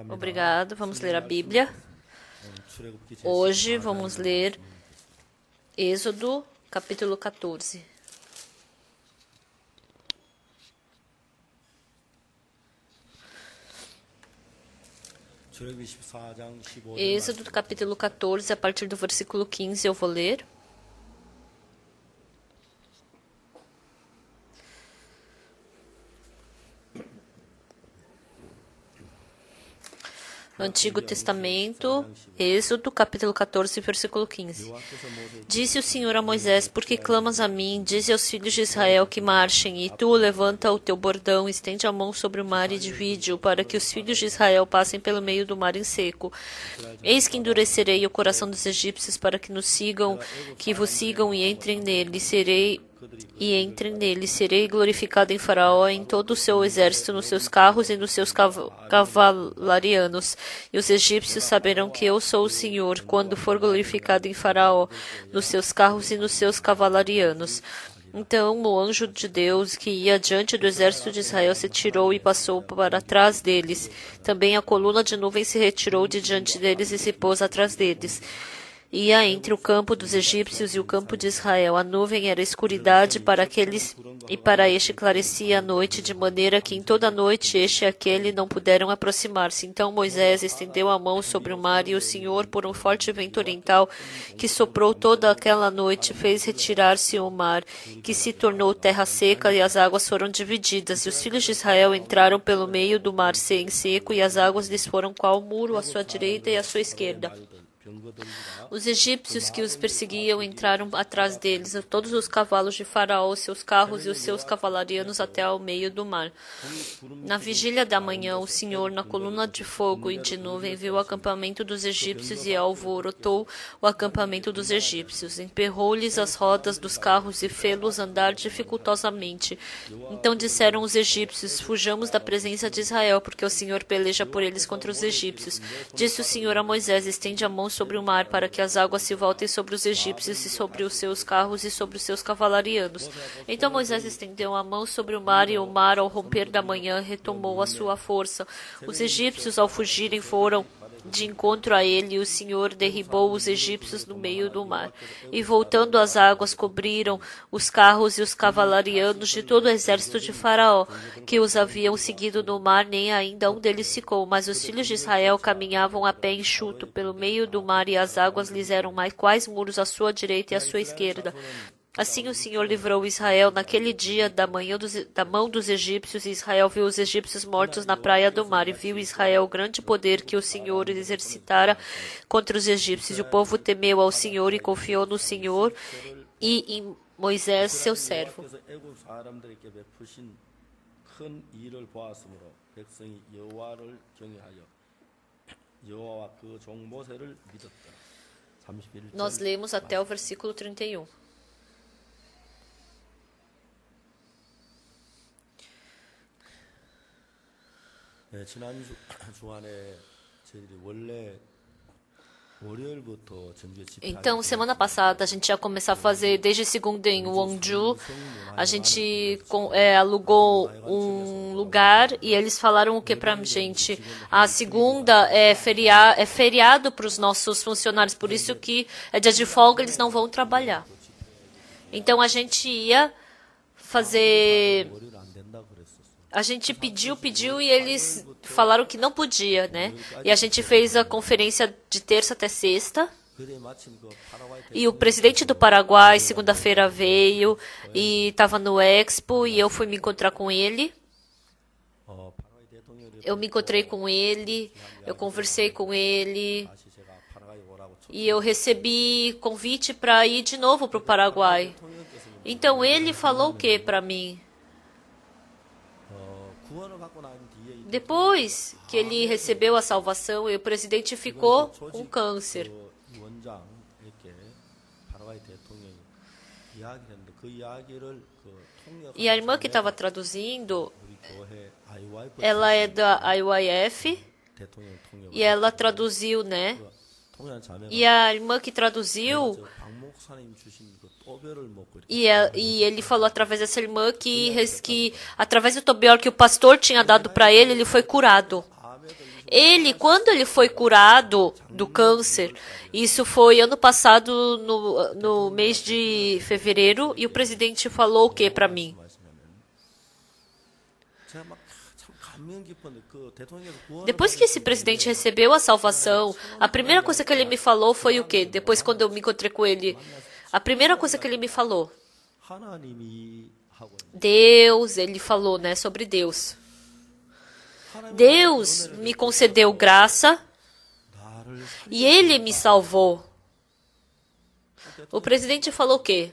Obrigado. Vamos ler a Bíblia. Hoje vamos ler Êxodo, capítulo 14. Êxodo, capítulo 14, a partir do versículo 15, eu vou ler. No Antigo Testamento, Êxodo, capítulo 14, versículo 15. Disse o Senhor a Moisés: Por que clamas a mim? Dize aos filhos de Israel que marchem, e tu levanta o teu bordão, estende a mão sobre o mar e divide-o, para que os filhos de Israel passem pelo meio do mar em seco. Eis que endurecerei o coração dos egípcios para que nos sigam, que vos sigam e entrem nele. Serei glorificado em Faraó, em todo o seu exército, nos seus carros e nos seus cavalarianos. E os egípcios saberão que eu sou o Senhor, quando for glorificado em Faraó, nos seus carros e nos seus cavalarianos. Então o anjo de Deus, que ia diante do exército de Israel, se tirou e passou para trás deles. Também a coluna de nuvem se retirou de diante deles e se pôs atrás deles. Ia entre o campo dos egípcios e o campo de Israel. A nuvem era escuridade para aqueles, e para este clarecia a noite, de maneira que em toda a noite este e aquele não puderam aproximar-se. Então Moisés estendeu a mão sobre o mar, e o Senhor, por um forte vento oriental que soprou toda aquela noite, fez retirar-se o mar, que se tornou terra seca, e as águas foram divididas. E os filhos de Israel entraram pelo meio do mar em seco, e as águas lhes foram qual muro à sua direita e à sua esquerda. Os egípcios que os perseguiam entraram atrás deles, todos os cavalos de Faraó, seus carros e os seus cavalarianos até ao meio do mar. Na vigília da manhã, o Senhor, na coluna de fogo e de nuvem, viu o acampamento dos egípcios e alvorotou o acampamento dos egípcios. Emperrou-lhes as rodas dos carros e fê-los andar dificultosamente. Então disseram os egípcios: Fujamos da presença de Israel, porque o Senhor peleja por eles contra os egípcios. Disse o Senhor a Moisés: Estende a mão sobre o mar, para que as águas se voltem sobre os egípcios e sobre os seus carros e sobre os seus cavalarianos. Então Moisés estendeu a mão sobre o mar, e o mar, ao romper da manhã, retomou a sua força. Os egípcios, ao fugirem, foram de encontro a ele, e o Senhor derribou os egípcios no meio do mar. E voltando as águas, cobriram os carros e os cavalarianos de todo o exército de Faraó, que os haviam seguido no mar, nem ainda um deles ficou. Mas os filhos de Israel caminhavam a pé enxuto pelo meio do mar, e as águas lhes eram mais quais muros à sua direita e à sua esquerda. Assim o Senhor livrou Israel naquele dia da mão dos egípcios, e Israel viu os egípcios mortos na praia do mar, e viu Israel o grande poder que o Senhor exercitara contra os egípcios. E o povo temeu ao Senhor e confiou no Senhor e em Moisés, seu servo. Nós lemos até o versículo 31. Então, semana passada, a gente ia começar a fazer desde segunda em Wonju. A gente alugou um lugar e eles falaram o que pra gente? A segunda é feriado para os nossos funcionários, por isso que é dia de folga, eles não vão trabalhar. Então, a gente ia fazer... A gente pediu e eles falaram que não podia, né? E a gente fez a conferência de terça até sexta. E o presidente do Paraguai, segunda-feira, veio e estava no Expo, e eu fui me encontrar com ele. Eu me encontrei com ele, eu conversei com ele, e eu recebi convite para ir de novo para o Paraguai. Então ele falou o que para mim? Depois que ele recebeu a salvação, o presidente ficou com câncer. E a irmã que estava traduzindo, ela é da IYF, e ela traduziu, né? E a irmã que traduziu, e ele falou através dessa irmã que através do tobior que o pastor tinha dado para ele, ele foi curado. Quando ele foi curado do câncer, isso foi ano passado, no mês de fevereiro, e o presidente falou o que para mim? Depois que esse presidente recebeu a salvação, a primeira coisa que ele me falou foi o quê? Depois, quando eu me encontrei com ele, a primeira coisa que ele me falou, Deus, ele falou, né, sobre Deus. Deus me concedeu graça e ele me salvou. O presidente falou o quê?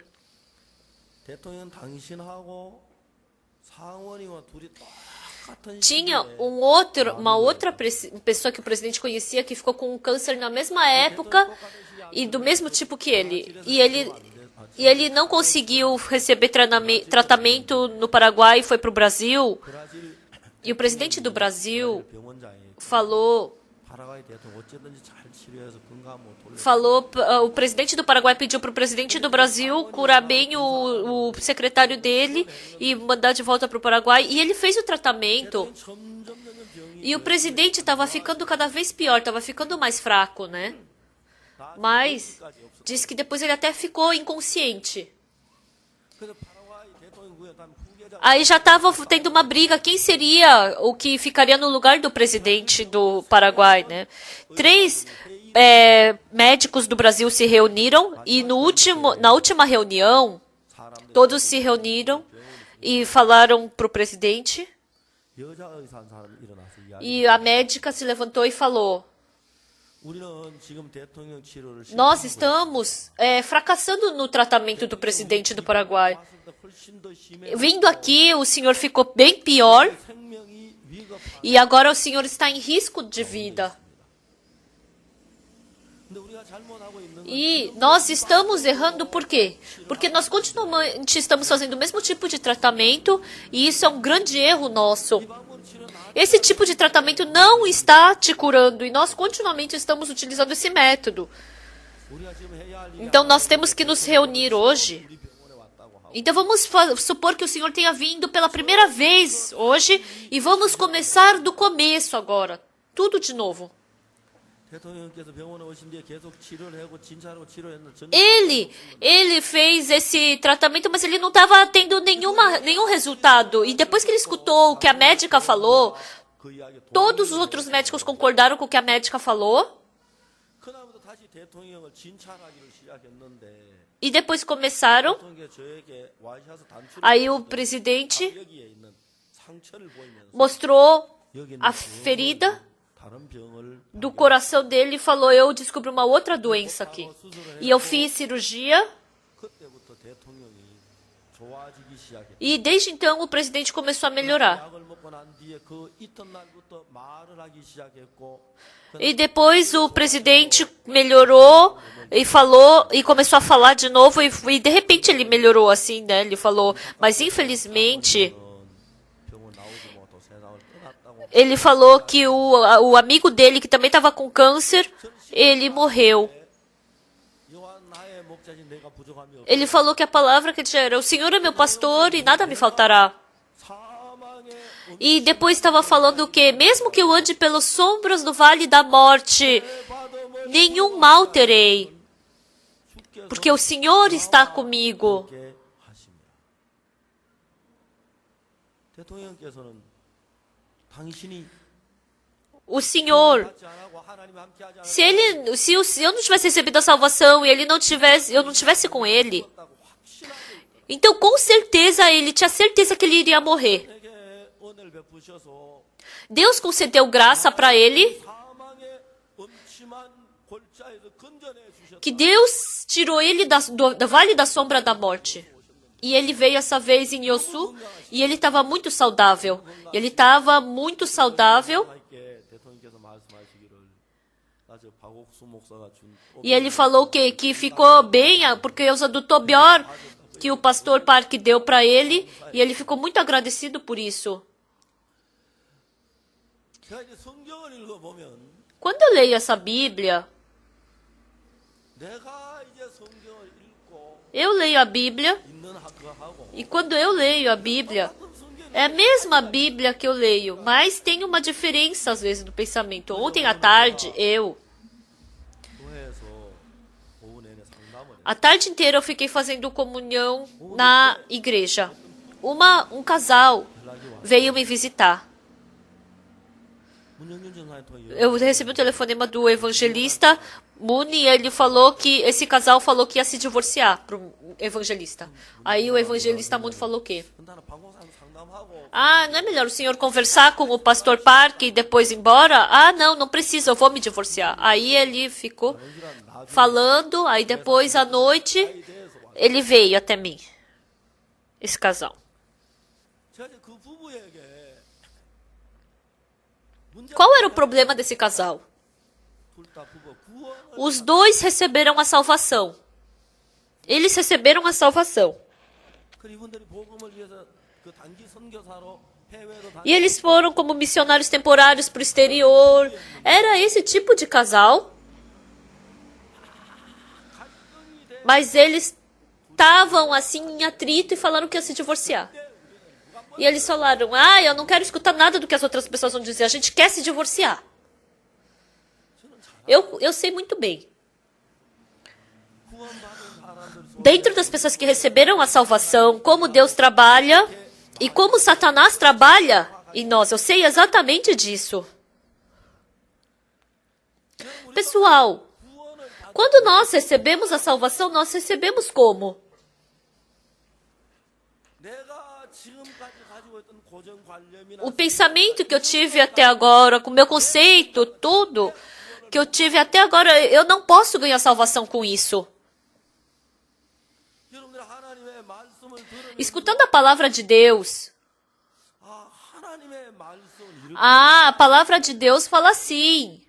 Tinha uma outra pessoa que o presidente conhecia que ficou com um câncer na mesma época e do mesmo tipo que ele. E ele não conseguiu receber tratamento no Paraguai e foi para o Brasil. E o presidente do Brasil o presidente do Paraguai pediu para o presidente do Brasil curar bem o secretário dele e mandar de volta para o Paraguai. E ele fez o tratamento. E o presidente estava ficando cada vez pior, estava ficando mais fraco, né? Mas diz que depois ele até ficou inconsciente. Aí já estava tendo uma briga, quem seria o que ficaria no lugar do presidente do Paraguai, né? 3 médicos do Brasil se reuniram e na última reunião, todos se reuniram e falaram para o presidente. E a médica se levantou e falou: nós estamos fracassando no tratamento do presidente do Paraguai. Vindo aqui, o senhor ficou bem pior e agora o senhor está em risco de vida. E nós estamos errando por quê? Porque nós continuamente estamos fazendo o mesmo tipo de tratamento e isso é um grande erro nosso. Esse tipo de tratamento não está te curando e nós continuamente estamos utilizando esse método. Então nós temos que nos reunir hoje. Então vamos supor que o Senhor tenha vindo pela primeira vez hoje e vamos começar do começo agora. Tudo de novo. Ele fez esse tratamento, mas ele não estava tendo nenhum resultado. E depois que ele escutou o que a médica falou, todos os outros médicos concordaram com o que a médica falou. E depois começaram. Aí o presidente mostrou a ferida do coração dele e falou: eu descobri uma outra doença aqui. E eu fiz cirurgia. E desde então o presidente começou a melhorar. E depois o presidente melhorou e falou e começou a falar de novo e de repente ele melhorou assim, né? Ele falou, mas infelizmente ele falou que o amigo dele que também estava com câncer, ele morreu. Ele falou que a palavra que ele tinha era: o Senhor é meu pastor e nada me faltará. E depois estava falando que mesmo que eu ande pelas sombras do vale da morte, nenhum mal terei, porque o Senhor está comigo. O Senhor, se eu não tivesse recebido a salvação e eu não tivesse com ele, então com certeza ele tinha certeza que ele iria morrer. Deus concedeu graça para ele, que Deus tirou ele do vale da sombra da morte. E ele veio essa vez em Yosu e ele estava muito saudável. E ele falou que ficou bem por causa do Tobior que o pastor Park deu para ele. E ele ficou muito agradecido por isso. Quando eu leio essa Bíblia, eu leio a Bíblia, e quando eu leio a Bíblia, É a mesma Bíblia que eu leio, mas tem uma diferença às vezes no pensamento. Ontem à tarde, a tarde inteira eu fiquei fazendo comunhão na igreja. Um casal veio me visitar. Eu recebi um telefonema do evangelista Muni e ele falou que esse casal falou que ia se divorciar pro evangelista. Aí o evangelista Muni falou o quê? Ah, não é melhor o senhor conversar com o pastor Park e depois ir embora? Ah, não precisa, eu vou me divorciar. Aí ele ficou falando, aí depois à noite ele veio até mim, esse casal. Qual era o problema desse casal? Os dois receberam a salvação. Eles receberam a salvação. E eles foram como missionários temporários para o exterior. Era esse tipo de casal. Mas eles estavam assim em atrito e falaram que ia se divorciar. E eles falaram, eu não quero escutar nada do que as outras pessoas vão dizer. A gente quer se divorciar. Eu sei muito bem. Dentro das pessoas que receberam a salvação, como Deus trabalha e como Satanás trabalha em nós. Eu sei exatamente disso. Pessoal, quando nós recebemos a salvação, nós recebemos como? O pensamento que eu tive até agora, com o meu conceito, tudo que eu tive até agora, eu não posso ganhar salvação com isso. Escutando a palavra de Deus. A palavra de Deus fala assim.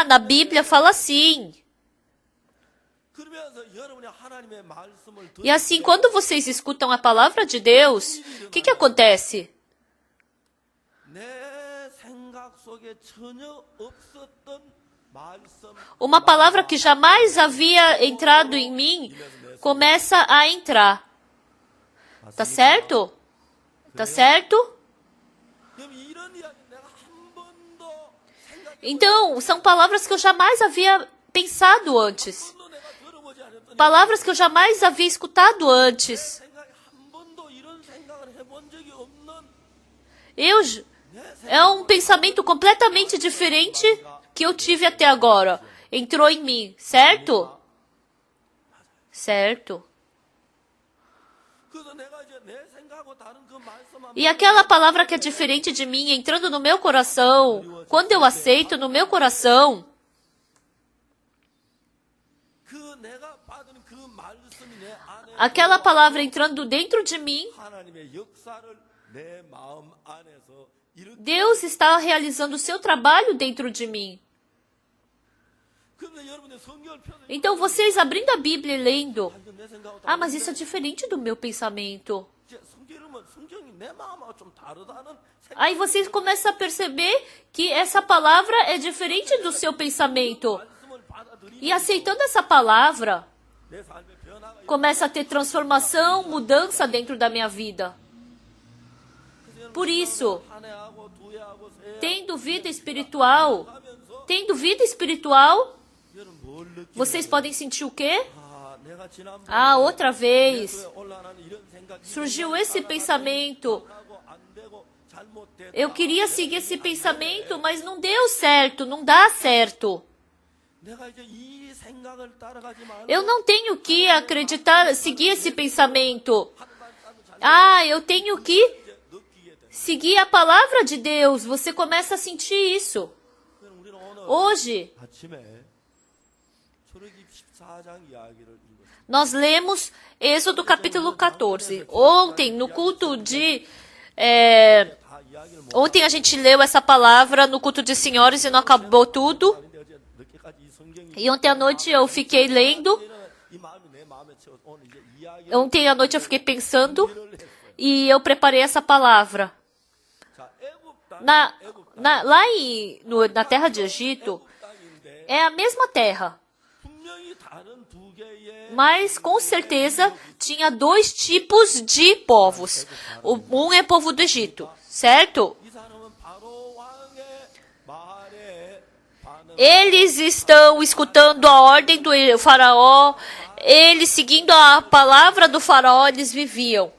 Na Bíblia fala assim. E assim, quando vocês escutam a palavra de Deus, o que acontece? Uma palavra que jamais havia entrado em mim começa a entrar. Tá certo? Tá certo? Então, são palavras que eu jamais havia pensado antes. Palavras que eu jamais havia escutado antes. É um pensamento completamente diferente que eu tive até agora. Entrou em mim, certo? Certo. E aquela palavra que é diferente de mim, entrando no meu coração, quando eu aceito no meu coração, aquela palavra entrando dentro de mim, Deus está realizando o seu trabalho dentro de mim. Então, vocês abrindo a Bíblia e lendo, mas isso é diferente do meu pensamento. Aí vocês começam a perceber que essa palavra é diferente do seu pensamento. E aceitando essa palavra, começa a ter transformação, mudança dentro da minha vida. Por isso, tendo vida espiritual, vocês podem sentir o quê? Outra vez, surgiu esse pensamento. Eu queria seguir esse pensamento, mas não deu certo, não dá certo. Eu não tenho que acreditar, seguir esse pensamento. Eu tenho que seguir a palavra de Deus. Você começa a sentir isso. Hoje, nós lemos Êxodo capítulo 14. Ontem, no culto de... Ontem a gente leu essa palavra no culto de senhores e não acabou tudo. E ontem à noite eu fiquei lendo. Ontem à noite eu fiquei pensando. E eu preparei essa palavra. Lá na terra de Egito, é a mesma terra. Mas, com certeza, tinha dois tipos de povos. Um é povo do Egito, certo? Eles estão escutando a ordem do faraó, eles seguindo a palavra do faraó, eles viviam.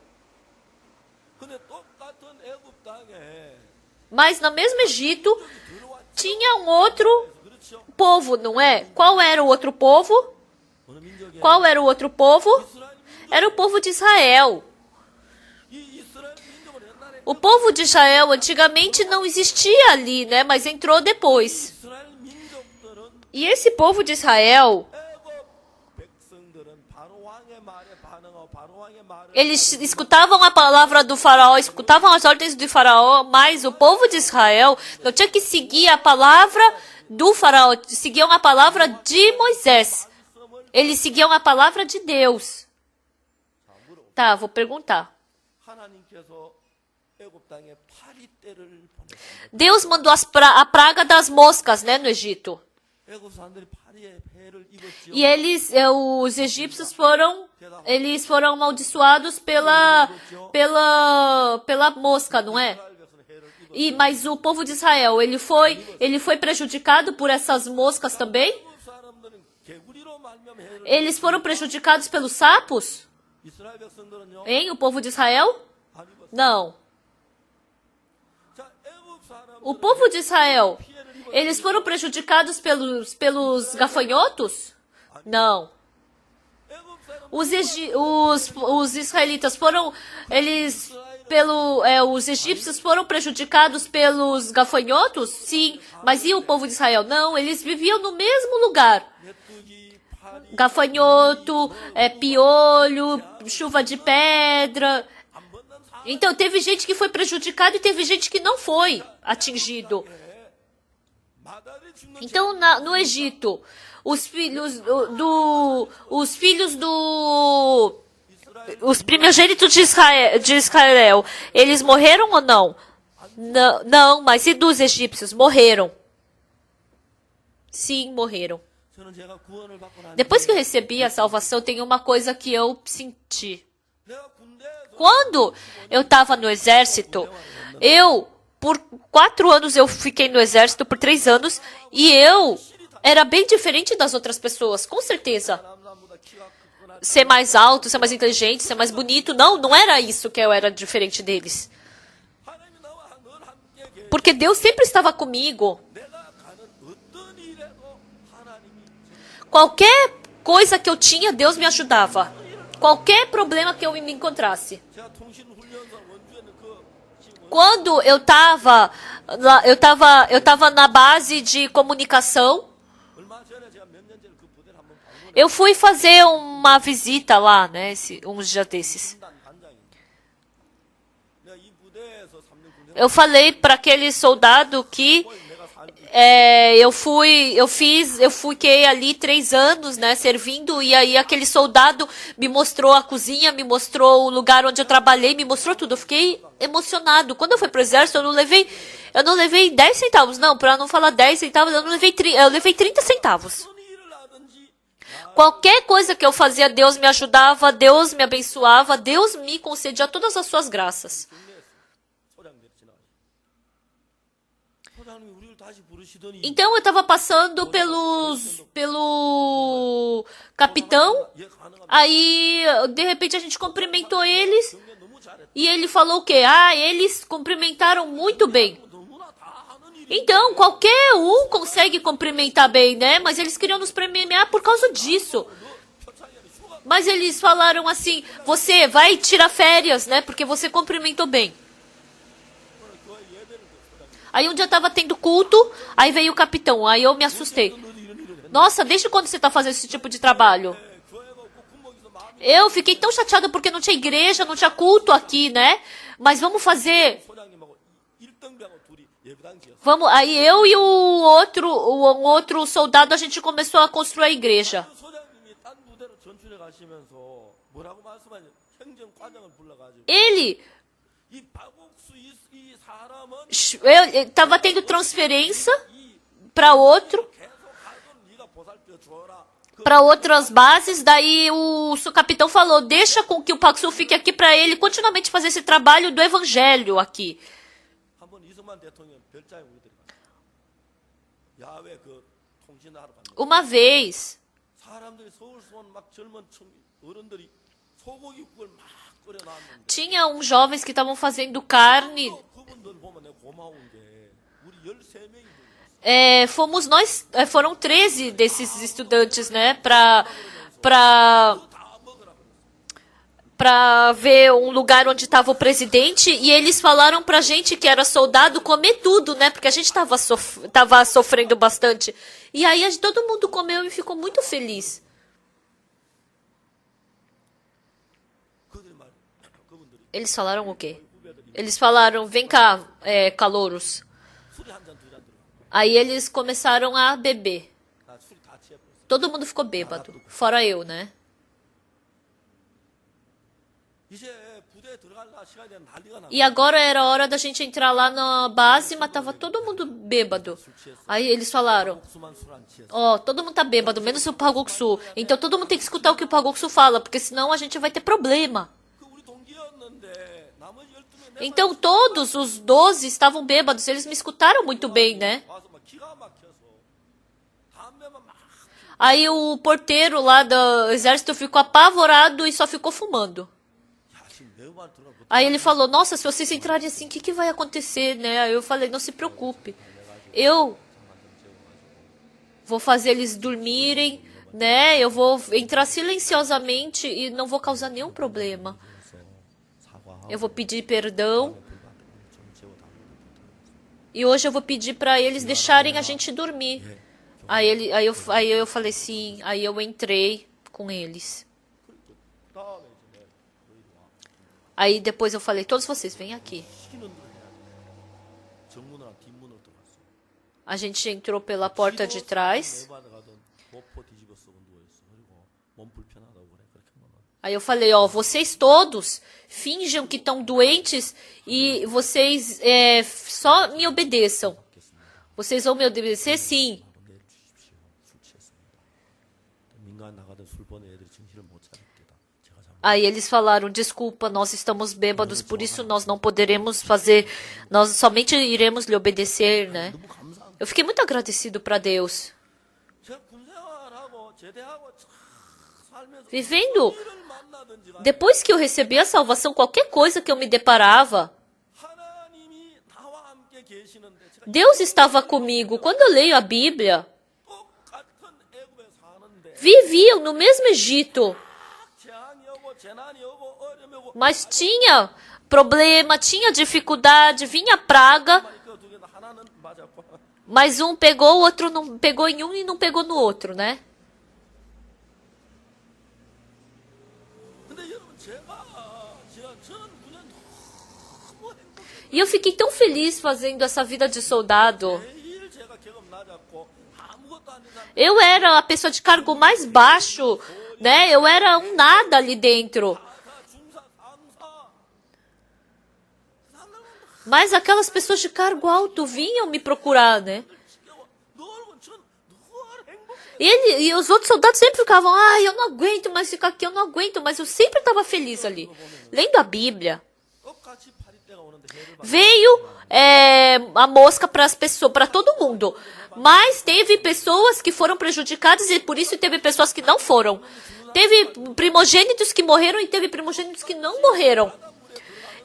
Mas no mesmo Egito, tinha um outro povo, não é? Qual era o outro povo? Qual era o outro povo? Era o povo de Israel. O povo de Israel antigamente não existia ali, né? Mas entrou depois. E esse povo de Israel, eles escutavam a palavra do faraó, escutavam as ordens do faraó, mas o povo de Israel não tinha que seguir a palavra do faraó, seguiam a palavra de Moisés. Eles seguiam a palavra de Deus. Tá, vou perguntar. Deus mandou a praga das moscas, né, no Egito. E os egípcios eles foram amaldiçoados pela mosca, não é? Mas o povo de Israel, ele foi prejudicado por essas moscas também? Eles foram prejudicados pelos sapos? Hein? O povo de Israel? Não. O povo de Israel, eles foram prejudicados pelos gafanhotos? Não. Os israelitas foram, os egípcios foram prejudicados pelos gafanhotos? Sim. Mas e o povo de Israel? Não, eles viviam no mesmo lugar. Gafanhoto, piolho, chuva de pedra. Então, teve gente que foi prejudicada e teve gente que não foi atingido. Então, no Egito, os primogênitos de Israel, eles morreram ou não? Não, mas e dos egípcios? Morreram. Sim, morreram. Depois que eu recebi a salvação, tem uma coisa que eu senti. Quando eu estava no exército, por 4 anos, eu fiquei no exército por 3 anos, e eu era bem diferente das outras pessoas, com certeza. Ser mais alto, ser mais inteligente, ser mais bonito, não era isso que eu era diferente deles. Porque Deus sempre estava comigo. Qualquer coisa que eu tinha, Deus me ajudava. Qualquer problema que eu me encontrasse. Quando eu estava na base de comunicação, eu fui fazer uma visita lá, né, uns dias desses. Eu falei para aquele soldado que eu fiquei ali 3 anos, né, servindo, e aí aquele soldado me mostrou a cozinha, me mostrou o lugar onde eu trabalhei, me mostrou tudo. Eu fiquei emocionado. Quando eu fui pro exército, eu não levei 10 centavos. Não, para não falar 10 centavos, eu levei 30 centavos. Qualquer coisa que eu fazia, Deus me ajudava, Deus me abençoava, Deus me concedia todas as suas graças. Então eu estava passando pelo capitão, aí de repente a gente cumprimentou eles, e ele falou o quê? Eles cumprimentaram muito bem. Então, qualquer um consegue cumprimentar bem, né? Mas eles queriam nos premiar por causa disso. Mas eles falaram assim, você vai tirar férias, né? Porque você cumprimentou bem. Aí um dia estava tendo culto, aí veio o capitão, aí eu me assustei. Nossa, desde quando você está fazendo esse tipo de trabalho? Eu fiquei tão chateada porque não tinha igreja, não tinha culto aqui, né? Mas vamos fazer. Aí eu e o outro soldado, a gente começou a construir a igreja. Ele estava tendo transferência para outro. para outras bases. Daí o capitão falou, deixa com que o Pak Song fique aqui para ele continuamente fazer esse trabalho do evangelho aqui. Uma vez, tinha uns jovens que estavam fazendo carne. Fomos nós, foram 13 desses estudantes, né, para ver um lugar onde estava o presidente, e eles falaram pra gente que era soldado comer tudo, né, porque a gente tava sofrendo bastante. E aí todo mundo comeu e ficou muito feliz. Eles falaram o quê? Eles falaram, vem cá, calouros. Aí eles começaram a beber. Todo mundo ficou bêbado, fora eu, né? E agora era hora da gente entrar lá na base, mas tava todo mundo bêbado. Aí eles falaram, todo mundo tá bêbado, menos o Pagoksu. Então todo mundo tem que escutar o que o Pagoksu fala, porque senão a gente vai ter problema. Então todos os 12 estavam bêbados, eles me escutaram muito bem, né? Aí o porteiro lá do exército ficou apavorado e só ficou fumando. Aí ele falou, nossa, se vocês entrarem assim, o que vai acontecer, né? Aí eu falei, não se preocupe. Eu vou fazer eles dormirem, né? Eu vou entrar silenciosamente e não vou causar nenhum problema. Eu vou pedir perdão. E hoje eu vou pedir para eles deixarem a gente dormir. Aí eu falei sim, aí eu entrei com eles. Aí depois eu falei, todos vocês, vêm aqui. A gente entrou pela porta de trás. Aí eu falei, vocês todos finjam que estão doentes e vocês só me obedeçam. Vocês vão me obedecer, sim. Aí eles falaram, desculpa, nós estamos bêbados, por isso nós não poderemos fazer, nós somente iremos lhe obedecer, né? Eu fiquei muito agradecido para Deus. Vivendo, depois que eu recebi a salvação, qualquer coisa que eu me deparava, Deus estava comigo. Quando eu leio a Bíblia, viviam no mesmo Egito, mas tinha problema, tinha dificuldade, vinha praga, mas um pegou, o outro não pegou em um e não pegou no outro, né? E eu fiquei tão feliz fazendo essa vida de soldado. Eu era a pessoa de cargo mais baixo, né? Eu era um nada ali dentro. Mas aquelas pessoas de cargo alto vinham me procurar, né? E os outros soldados sempre ficavam, eu não aguento mais ficar aqui, eu não aguento, mas eu sempre estava feliz ali. Lendo a Bíblia, veio a mosca para as pessoas, para todo mundo. Mas teve pessoas que foram prejudicadas e por isso teve pessoas que não foram. Teve primogênitos que morreram e teve primogênitos que não morreram.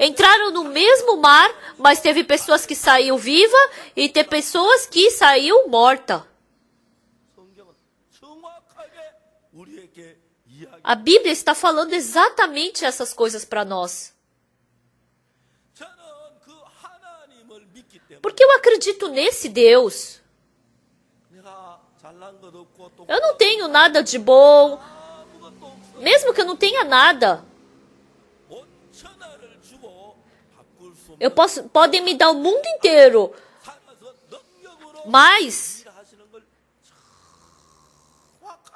Entraram no mesmo mar, mas teve pessoas que saíram viva e teve pessoas que saíram morta. A Bíblia está falando exatamente essas coisas para nós. Porque eu acredito nesse Deus. Eu não tenho nada de bom. Mesmo que eu não tenha nada. Podem me dar o mundo inteiro. Mas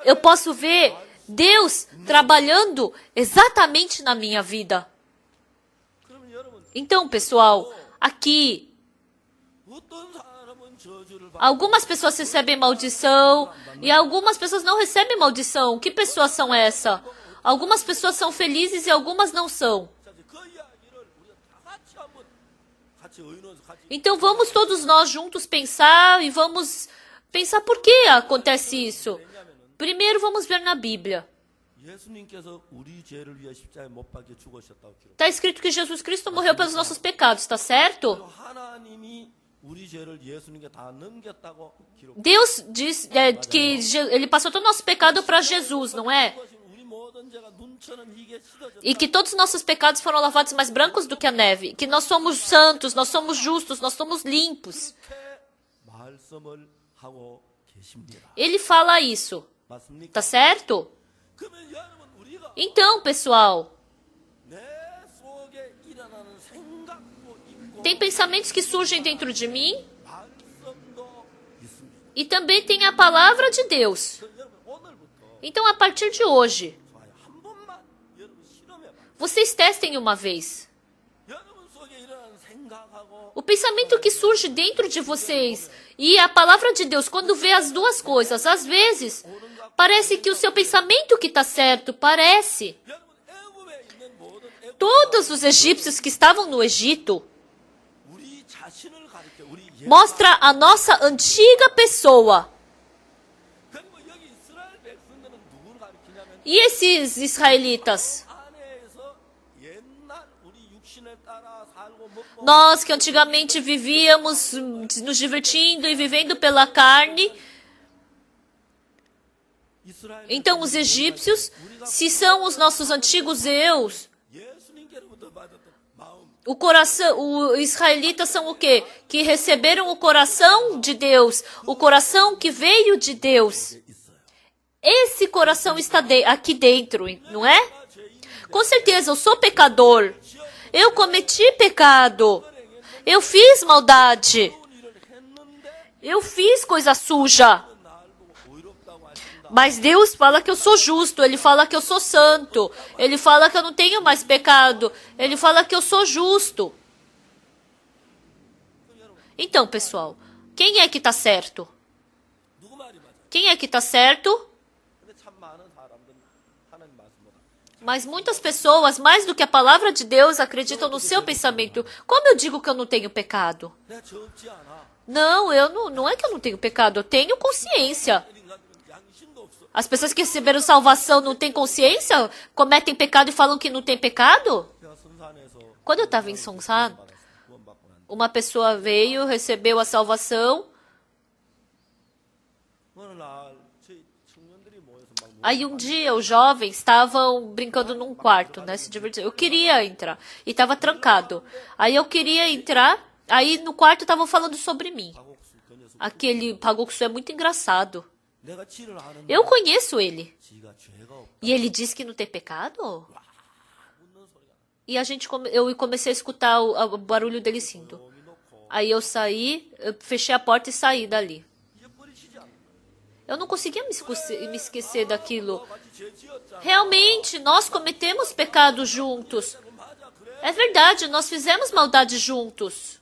eu posso ver Deus trabalhando exatamente na minha vida. Então, pessoal, aqui Algumas pessoas recebem maldição e algumas pessoas não recebem maldição. Que pessoas são essas? Algumas pessoas são felizes e algumas não são. Então vamos todos nós juntos pensar e vamos pensar por que acontece isso. Primeiro vamos ver na Bíblia. Está escrito que Jesus Cristo morreu pelos nossos pecados, está certo? Deus diz que Ele passou todo o nosso pecado para Jesus, não é? E que todos os nossos pecados foram lavados mais brancos do que a neve. Que nós somos santos, nós somos justos, nós somos limpos. Ele fala isso. Tá certo? Então, pessoal, tem pensamentos que surgem dentro de mim e também tem a palavra de Deus. Então, a partir de hoje, vocês testem uma vez. O pensamento que surge dentro de vocês e a palavra de Deus, quando vê as duas coisas, às vezes, parece que o seu pensamento que está certo, parece. Todos os egípcios que estavam no Egito mostra a nossa antiga pessoa. E esses israelitas? Nós que antigamente vivíamos nos divertindo e vivendo pela carne. Então os egípcios, se são os nossos antigos eus, o coração, os israelitas são o quê? Que receberam o coração de Deus, o coração que veio de Deus. Esse coração está aqui dentro, não é? Com certeza, eu sou pecador. Eu cometi pecado. Eu fiz maldade. Eu fiz coisa suja. Mas Deus fala que eu sou justo. Ele fala que eu sou santo. Ele fala que eu não tenho mais pecado. Ele fala que eu sou justo. Então, pessoal, quem é que está certo? Quem é que está certo? Mas muitas pessoas, mais do que a palavra de Deus, acreditam no seu pensamento. Como eu digo que eu não tenho pecado? Não, não é que eu não tenho pecado, eu tenho consciência. As pessoas que receberam salvação não têm consciência? Cometem pecado e falam que não tem pecado? Quando eu estava em Songsan, uma pessoa veio, recebeu a salvação. Aí um dia os jovens estavam brincando num quarto, né, se divertindo. Eu queria entrar e estava trancado. Aí eu queria entrar, aí no quarto estavam falando sobre mim. Aquele Pagoksu é muito engraçado. Eu conheço ele. E ele diz que não tem pecado? E eu comecei a escutar o barulho dele rindo. Aí eu saí, eu fechei a porta e saí dali. Eu não conseguia me esquecer daquilo. Realmente, nós cometemos pecado juntos. É verdade, nós fizemos maldade juntos.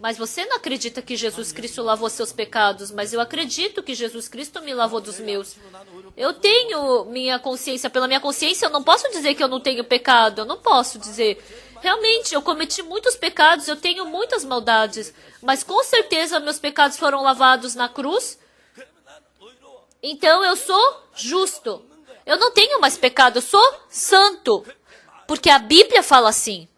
Mas você não acredita que Jesus Cristo lavou seus pecados, mas eu acredito que Jesus Cristo me lavou dos meus. Eu tenho minha consciência. Pela minha consciência, eu não posso dizer que eu não tenho pecado. Eu não posso dizer. Realmente, eu cometi muitos pecados, eu tenho muitas maldades. Mas com certeza meus pecados foram lavados na cruz. Então eu sou justo. Eu não tenho mais pecado, eu sou santo. Porque a Bíblia fala assim.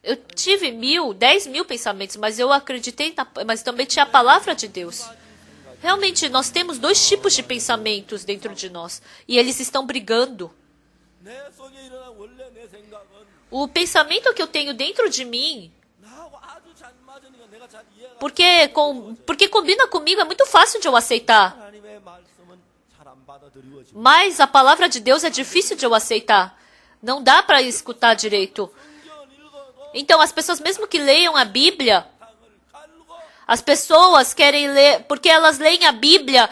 Eu tive 10 mil pensamentos, mas eu acreditei, mas também tinha a palavra de Deus. Realmente, nós temos dois tipos de pensamentos dentro de nós. E eles estão brigando. O pensamento que eu tenho dentro de mim, porque combina comigo, é muito fácil de eu aceitar. Mas a palavra de Deus é difícil de eu aceitar. Não dá para escutar direito. Então, as pessoas, mesmo que leiam a Bíblia, as pessoas querem ler, porque elas leem a Bíblia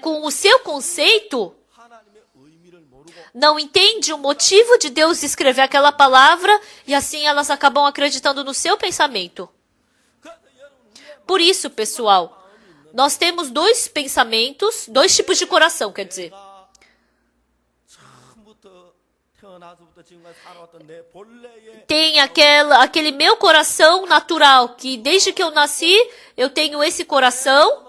com o seu conceito, não entende o motivo de Deus escrever aquela palavra e assim elas acabam acreditando no seu pensamento. Por isso, pessoal, nós temos dois pensamentos, dois tipos de coração, quer dizer. Tem aquele meu coração natural, que desde que eu nasci, eu tenho esse coração.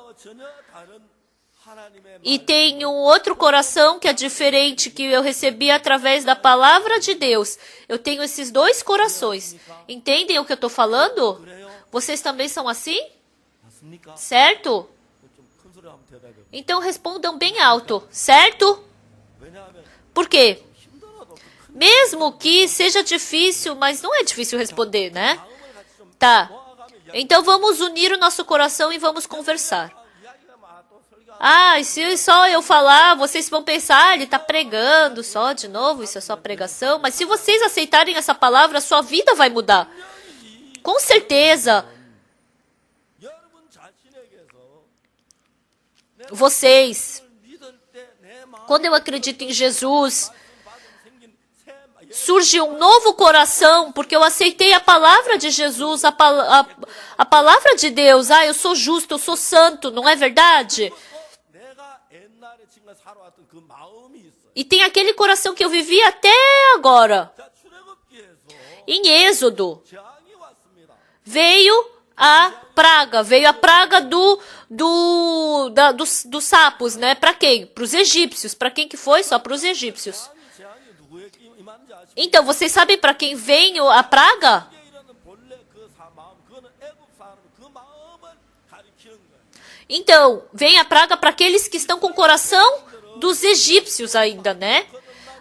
E tem um outro coração que é diferente, que eu recebi através da palavra de Deus. Eu tenho esses dois corações. Entendem o que eu estou falando? Vocês também são assim? Certo? Então respondam bem alto. Certo? Por quê? Mesmo que seja difícil, mas não é difícil responder, né? Tá. Então vamos unir o nosso coração e vamos conversar. Ah, e se só eu falar, vocês vão pensar, ele está pregando só de novo, isso é só pregação. Mas se vocês aceitarem essa palavra, a sua vida vai mudar. Com certeza. Vocês, quando eu acredito em Jesus, surge um novo coração, porque eu aceitei a palavra de Jesus, a palavra de Deus. Ah, eu sou justo, eu sou santo, não é verdade? E tem aquele coração que eu vivi até agora. Em Êxodo, veio a praga dos sapos, né? Para quem? Para os egípcios. Para quem que foi? Só para os egípcios. Então, vocês sabem para quem veio a praga? Então, vem a praga para aqueles que estão com o coração dos egípcios ainda, né?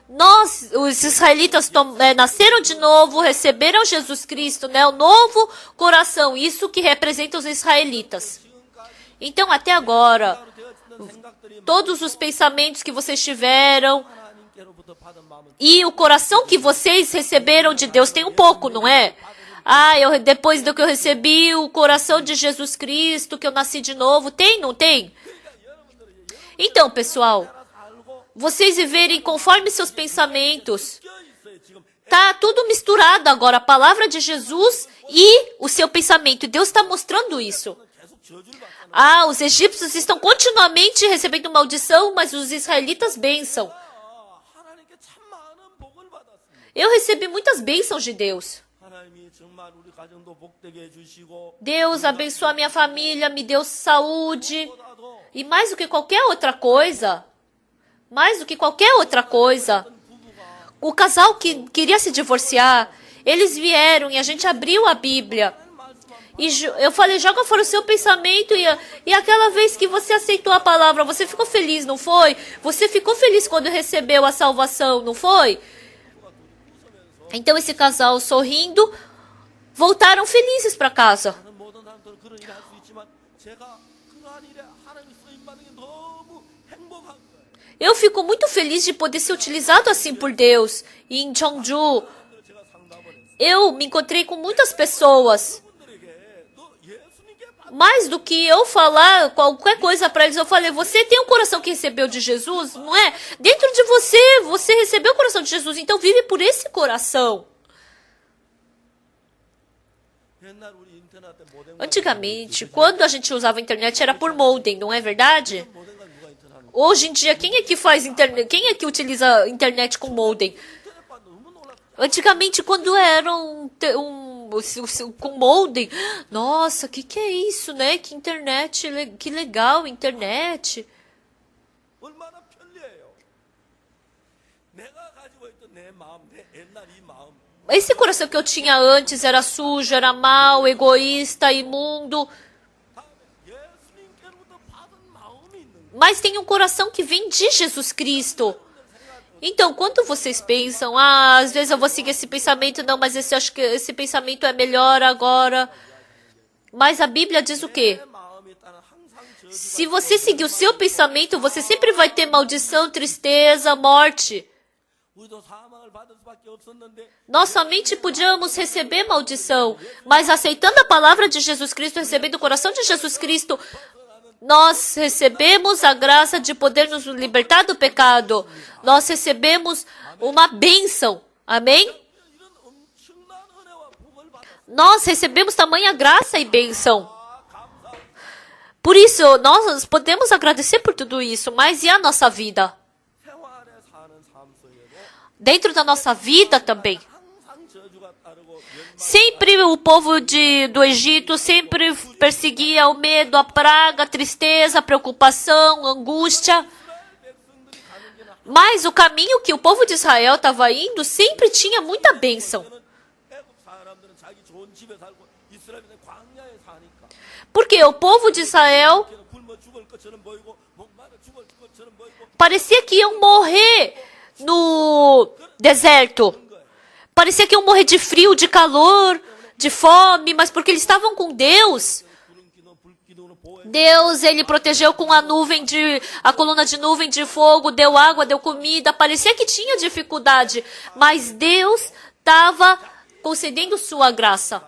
Nós, os israelitas, nasceram de novo, receberam Jesus Cristo, né? O novo coração, isso que representa os israelitas. Então, até agora, todos os pensamentos que vocês tiveram e o coração que vocês receberam de Deus, tem um pouco, não é? Ah, depois do que eu recebi o coração de Jesus Cristo, que eu nasci de novo, tem, não tem? Então, pessoal, vocês viverem conforme seus pensamentos. Tá tudo misturado agora, a palavra de Jesus e o seu pensamento. E Deus está mostrando isso. Ah, os egípcios estão continuamente recebendo maldição, mas os israelitas bênção. Eu recebi muitas bênçãos de Deus. Deus abençoa a minha família, me deu saúde. E mais do que qualquer outra coisa, o casal que queria se divorciar, eles vieram e a gente abriu a Bíblia. E eu falei, joga fora o seu pensamento e aquela vez que você aceitou a palavra, você ficou feliz, não foi? Você ficou feliz quando recebeu a salvação, não foi? Então esse casal sorrindo, voltaram felizes para casa. Eu fico muito feliz de poder ser utilizado assim por Deus. E em Cheongju, eu me encontrei com muitas pessoas. Mais do que eu falar qualquer coisa para eles, eu falei, você tem um coração que recebeu de Jesus, não é? Dentro de você recebeu o coração de Jesus, então vive por esse coração. Antigamente, quando a gente usava a internet, era por modem, não é verdade? Hoje em dia, quem é que faz internet? Quem é que utiliza a internet com modem? Antigamente, quando era com modem, nossa, que é isso, né? Que internet, que legal, internet. Esse coração que eu tinha antes era sujo, era mau, egoísta, imundo. Mas tem um coração que vem de Jesus Cristo. Então, quando vocês pensam, às vezes eu vou seguir esse pensamento, não, mas acho que esse pensamento é melhor agora. Mas a Bíblia diz o quê? Se você seguir o seu pensamento, você sempre vai ter maldição, tristeza, morte. Nós somente podíamos receber maldição, mas aceitando a palavra de Jesus Cristo, recebendo o coração de Jesus Cristo, Nós recebemos a graça de poder nos libertar do pecado. Nós recebemos uma bênção. Amém? Nós recebemos tamanha graça e bênção. Por isso, nós podemos agradecer por tudo isso, mas e a nossa vida? Dentro da nossa vida também. Sempre o povo do Egito sempre perseguia o medo, a praga, a tristeza, a preocupação, a angústia. Mas o caminho que o povo de Israel estava indo sempre tinha muita bênção. Porque o povo de Israel parecia que iam morrer no deserto. Parecia que iam morrer de frio, de calor, de fome, mas porque eles estavam com Deus. Deus, ele protegeu com a coluna de nuvem de fogo, deu água, deu comida. Parecia que tinha dificuldade, mas Deus estava concedendo sua graça.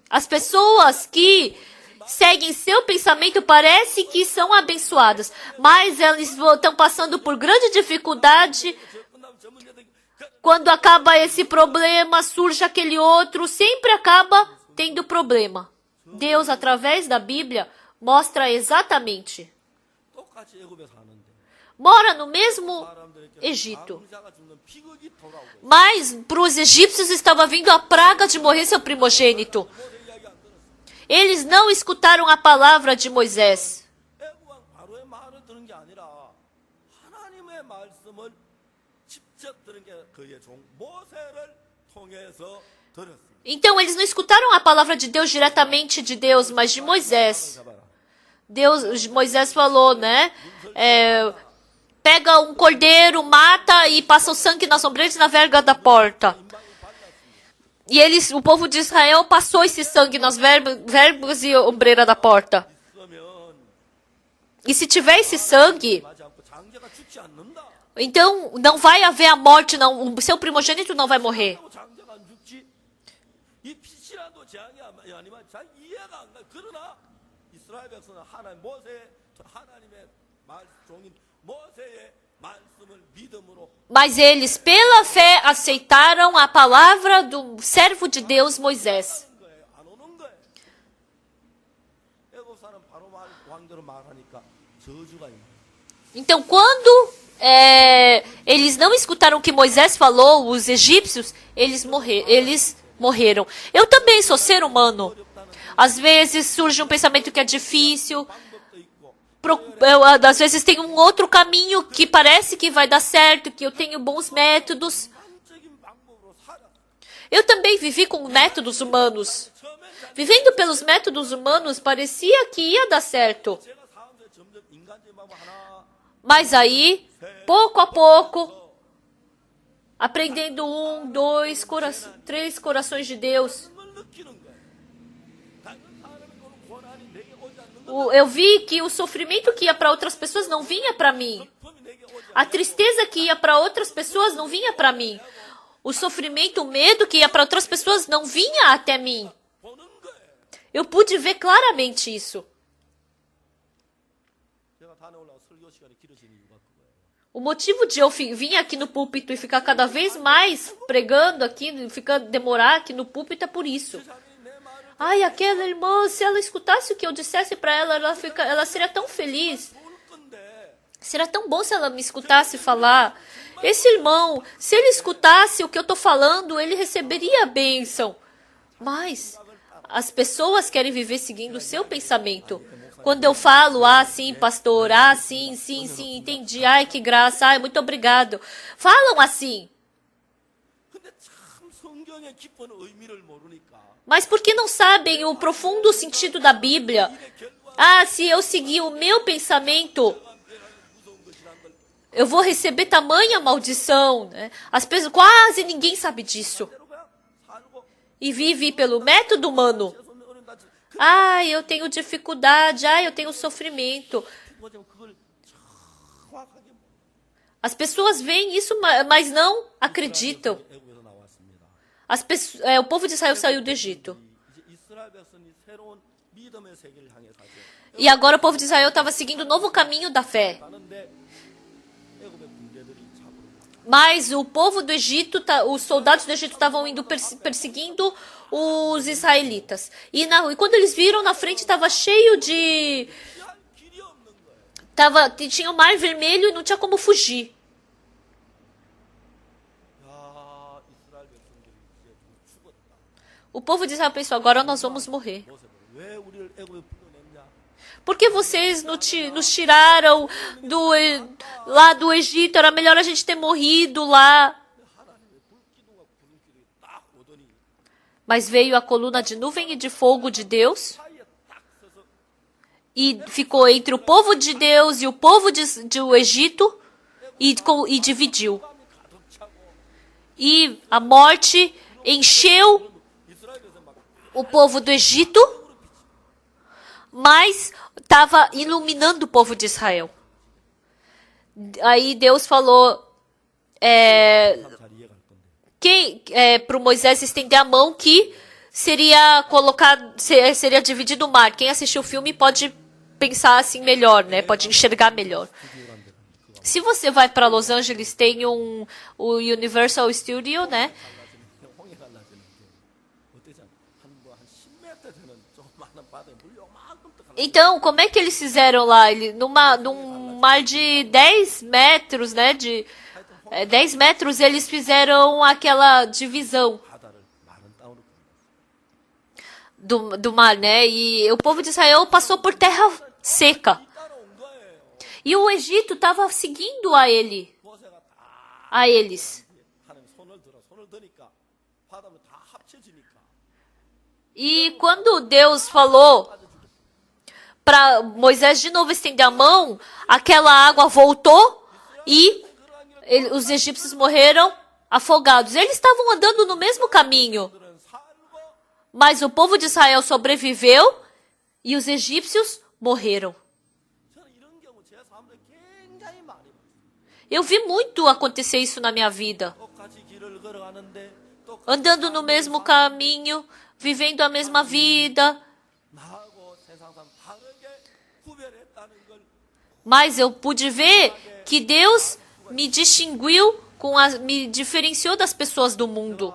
As pessoas que seguem seu pensamento parece que são abençoadas, mas eles estão passando por grande dificuldade. Quando acaba esse problema, surge aquele outro, sempre acaba tendo problema. Deus, através da Bíblia, mostra exatamente. Mora no mesmo Egito. Mas para os egípcios estava vindo a praga de morrer seu primogênito. Eles não escutaram a palavra de Moisés. Então eles não escutaram a palavra de Deus diretamente de Deus, mas de Moisés. Moisés falou, né? Pega um cordeiro, mata e passa o sangue nas ombreiras e na verga da porta. E o povo de Israel passou esse sangue nas vergas e ombreira da porta. E se tiver esse sangue, então não vai haver a morte, não. O seu primogênito não vai morrer. Mas eles, pela fé, aceitaram a palavra do servo de Deus, Moisés. Então, quando eles não escutaram o que Moisés falou, os egípcios, eles morreram. Eu também sou ser humano. Às vezes surge um pensamento que é difícil. Às vezes tem um outro caminho que parece que vai dar certo, que eu tenho bons métodos. Eu também vivi com métodos humanos. Vivendo pelos métodos humanos, parecia que ia dar certo. Mas aí, pouco a pouco, aprendendo 1, 2, 3 corações de Deus, eu vi que o sofrimento que ia para outras pessoas não vinha para mim. A tristeza que ia para outras pessoas não vinha para mim. O sofrimento, o medo que ia para outras pessoas não vinha até mim. Eu pude ver claramente isso. O motivo de eu vir aqui no púlpito e ficar cada vez mais pregando aqui, demorar aqui no púlpito é por isso. Ai, aquela irmã, se ela escutasse o que eu dissesse para ela, ela seria tão feliz. Seria tão bom se ela me escutasse falar. Esse irmão, se ele escutasse o que eu estou falando, ele receberia a bênção. Mas as pessoas querem viver seguindo o seu pensamento. Quando eu falo, sim, pastor, sim, entendi, ai, que graça, ai, muito obrigado. Falam assim. Mas porque não sabem o profundo sentido da Bíblia? Se eu seguir o meu pensamento, eu vou receber tamanha maldição. Né? As pessoas, quase ninguém sabe disso. E vive pelo método humano. Eu tenho dificuldade, eu tenho sofrimento. As pessoas veem isso, mas não acreditam. O povo de Israel saiu do Egito. E agora o povo de Israel estava seguindo um novo caminho da fé. Mas o povo do Egito, os soldados do Egito estavam indo perseguindo os israelitas. E quando eles viram, na frente estava cheio de... tinha o Mar Vermelho e não tinha como fugir. O povo de Israel pensou, agora nós vamos morrer. Por que vocês nos tiraram lá do Egito? Era melhor a gente ter morrido lá. Mas veio a coluna de nuvem e de fogo de Deus e ficou entre o povo de Deus e o povo do Egito e dividiu. E a morte encheu o povo do Egito, mas estava iluminando o povo de Israel. Aí Deus falou para o Moisés estender a mão que seria dividido o mar. Quem assistiu o filme pode pensar assim melhor, né? Pode enxergar melhor. Se você vai para Los Angeles, tem o Universal Studio, né? Então, como é que eles fizeram lá? Num mar de 10 metros, né? 10 metros, eles fizeram aquela divisão do mar, né? E o povo de Israel passou por terra seca. E o Egito estava seguindo a eles. E quando Deus falou para Moisés de novo estender a mão, aquela água voltou e os egípcios morreram afogados. Eles estavam andando no mesmo caminho, mas o povo de Israel sobreviveu e os egípcios morreram. Eu vi muito acontecer isso na minha vida. Andando no mesmo caminho, vivendo a mesma vida. Mas eu pude ver que Deus me distinguiu, me diferenciou das pessoas do mundo.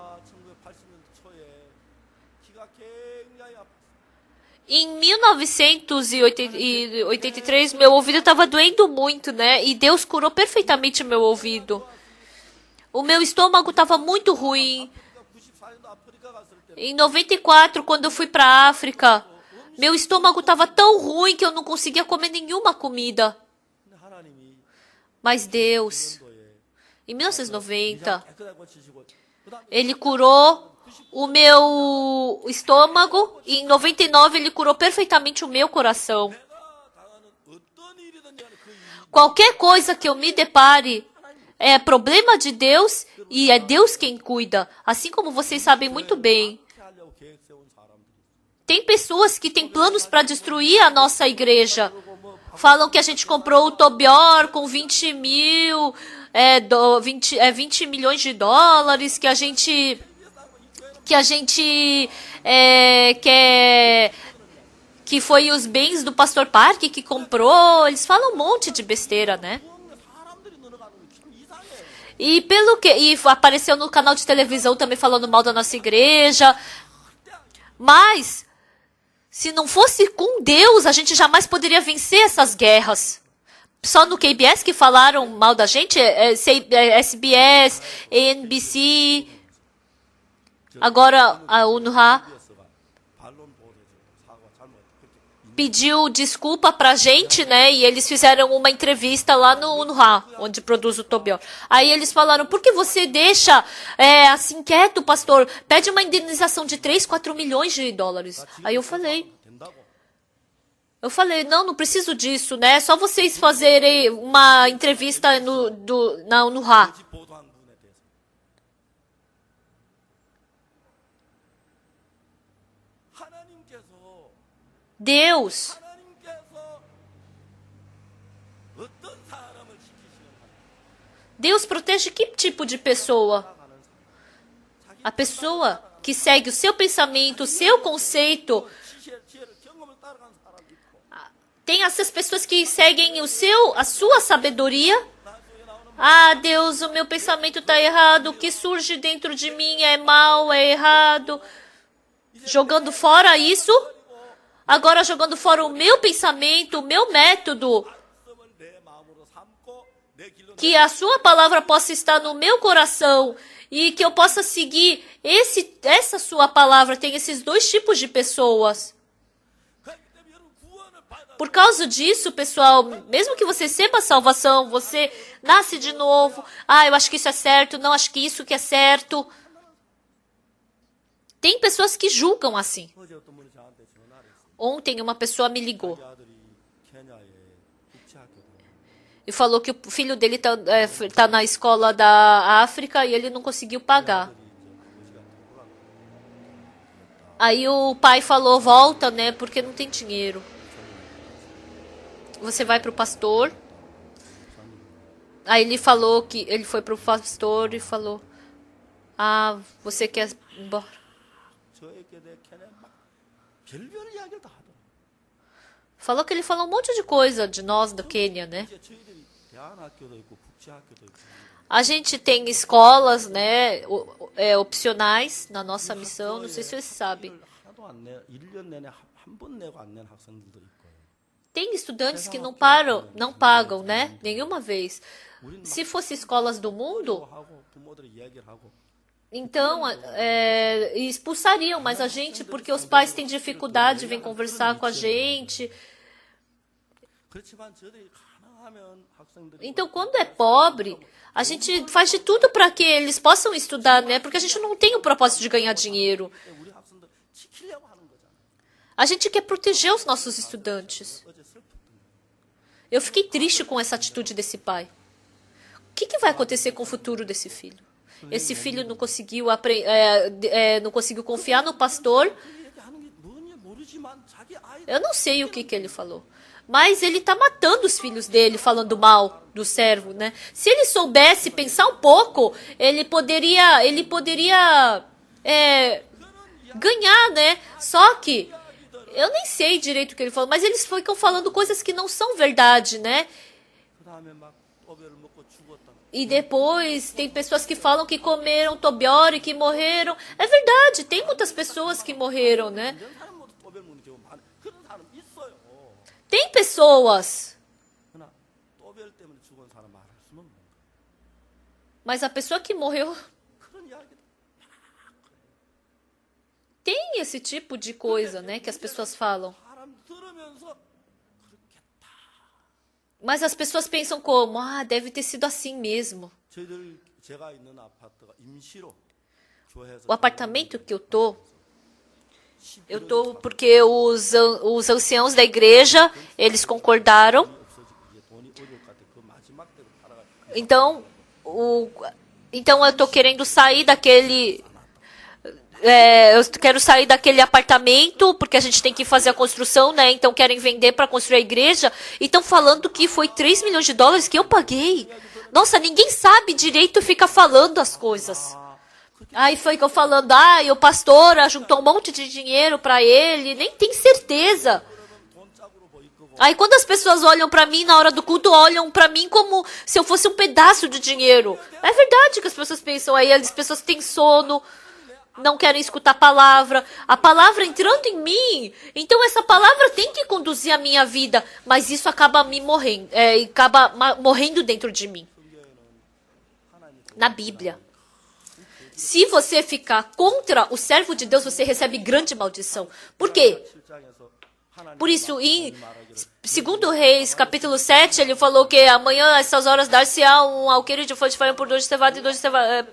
Em 1983, meu ouvido estava doendo muito, né? E Deus curou perfeitamente meu ouvido. O meu estômago estava muito ruim. Em 94, quando eu fui para a África, meu estômago estava tão ruim que eu não conseguia comer nenhuma comida. Mas Deus, em 1990, Ele curou o meu estômago e em 99 Ele curou perfeitamente o meu coração. Qualquer coisa que eu me depare é problema de Deus e é Deus quem cuida. Assim como vocês sabem muito bem. Tem pessoas que têm planos para destruir a nossa igreja. Falam que a gente comprou o Tobior com 20 milhões de dólares, que a gente quer, que foi os bens do Pastor Park que comprou. Eles falam um monte de besteira, né? E apareceu no canal de televisão também falando mal da nossa igreja. Mas se não fosse com Deus, a gente jamais poderia vencer essas guerras. Só no KBS que falaram mal da gente, SBS, NBC, agora a UNRWA pediu desculpa pra gente, né? E eles fizeram uma entrevista lá no UNRWA, onde produz o Tobior. Aí eles falaram, por que você deixa assim quieto, pastor? Pede uma indenização de 3, 4 milhões de dólares. Aí eu falei, não preciso disso, né? É só vocês fazerem uma entrevista na UNRWA. Deus protege que tipo de pessoa? A pessoa que segue o seu pensamento, o seu conceito, Tem essas pessoas que seguem a sua sabedoria. Ah, Deus, o meu pensamento está errado. O que surge dentro de mim é mal, é errado. Jogando fora isso. Agora jogando fora o meu pensamento, o meu método. Que a sua palavra possa estar no meu coração. E que eu possa seguir essa sua palavra. Tem esses dois tipos de pessoas. Por causa disso, pessoal, mesmo que você receba a salvação, você nasce de novo. Ah, eu acho que isso é certo, não acho que isso que é certo. Tem pessoas que julgam assim. Ontem uma pessoa me ligou e falou que o filho dele tá na escola da África e ele não conseguiu pagar. Aí o pai falou, volta, né, porque não tem dinheiro. Você vai para o pastor. Aí ele falou que ele foi para o pastor e falou, ah, você quer ir embora? Falou que ele falou um monte de coisa de nós do Quênia, né? A gente tem escolas, né, opcionais na nossa missão, não sei se vocês sabem. Tem estudantes que não pagam, né, nenhuma vez. Se fosse escolas do mundo, então expulsariam mais a gente, porque os pais têm dificuldade, vêm conversar com a gente. Então, quando é pobre, a gente faz de tudo para que eles possam estudar, né? Porque a gente não tem o propósito de ganhar dinheiro. A gente quer proteger os nossos estudantes. Eu fiquei triste com essa atitude desse pai. O que vai acontecer com o futuro desse filho? Esse filho não conseguiu confiar no pastor. Eu não sei o que ele falou. Mas ele está matando os filhos dele, falando mal do servo, né? Se ele soubesse pensar um pouco, ele poderia ganhar, né? Só que eu nem sei direito o que ele falou, mas eles ficam falando coisas que não são verdade, né? E depois tem pessoas que falam que comeram tobiori e que morreram. É verdade, tem muitas pessoas que morreram, né? Tem pessoas. Mas a pessoa que morreu... Tem esse tipo de coisa, né, que as pessoas falam. Mas as pessoas pensam como? Ah, deve ter sido assim mesmo. O apartamento que eu tô porque os anciãos da igreja, eles concordaram. Então eu tô querendo sair daquele... eu quero sair daquele apartamento, porque a gente tem que fazer a construção, né? Então querem vender para construir a igreja. E estão falando que foi 3 milhões de dólares que eu paguei. Nossa, ninguém sabe direito, fica falando as coisas. Aí foi que eu falando, o pastor juntou um monte de dinheiro para ele, nem tem certeza. Aí quando as pessoas olham para mim na hora do culto, olham para mim como se eu fosse um pedaço de dinheiro. É verdade que as pessoas pensam, aí as pessoas têm sono, não querem escutar a palavra entrando em mim. Então essa palavra tem que conduzir a minha vida, mas isso acaba morrendo dentro de mim. Na Bíblia. Se você ficar contra o servo de Deus, você recebe grande maldição. Por quê? Por isso, em 2 Reis, capítulo 7, ele falou que amanhã, a essas horas, dar-se-á um alqueire de fonte de farinha por 2 de cevada e 2 de cevada.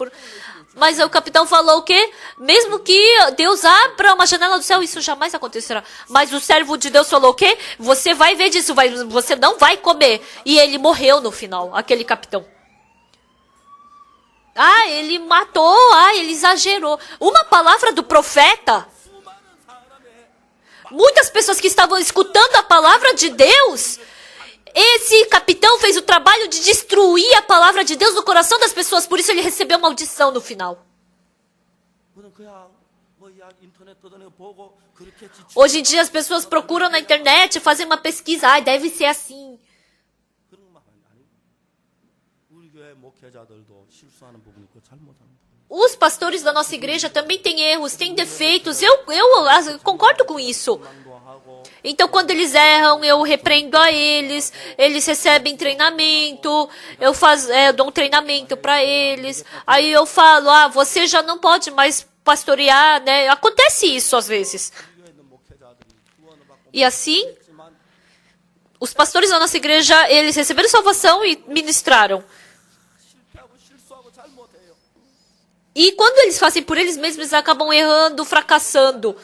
Mas o capitão falou o quê? Mesmo que Deus abra uma janela do céu, isso jamais acontecerá. Mas o servo de Deus falou o quê? Você vai ver disso, você não vai comer. E ele morreu no final, aquele capitão. Ele matou, ele exagerou. Uma palavra do profeta. Muitas pessoas que estavam escutando a palavra de Deus, esse capitão fez o trabalho de destruir a palavra de Deus no coração das pessoas, por isso ele recebeu maldição no final. Hoje em dia as pessoas procuram na internet, fazem uma pesquisa, deve ser assim. Os pastores da nossa igreja também têm erros, têm defeitos. Eu concordo com isso. Então, quando eles erram, eu repreendo a eles. Eles recebem treinamento. Eu dou um treinamento para eles. Aí eu falo, você já não pode mais pastorear, né? Acontece isso às vezes. E assim, os pastores da nossa igreja, eles receberam salvação e ministraram. E quando eles fazem por eles mesmos, eles acabam errando, fracassando.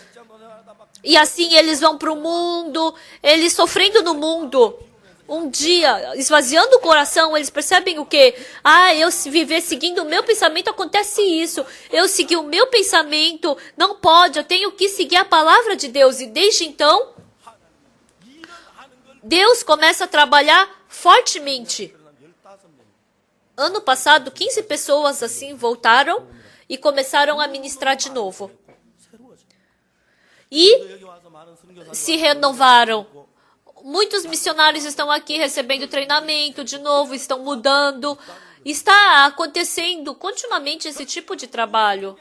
E assim eles vão para o mundo, eles sofrendo no mundo. Um dia, esvaziando o coração, eles percebem o quê? Eu viver seguindo o meu pensamento, acontece isso. Eu seguir o meu pensamento, não pode, eu tenho que seguir a palavra de Deus. E desde então, Deus começa a trabalhar fortemente. Ano passado, 15 pessoas assim voltaram e começaram a ministrar de novo. E se renovaram. Muitos missionários estão aqui recebendo treinamento de novo, estão mudando. Está acontecendo continuamente esse tipo de trabalho.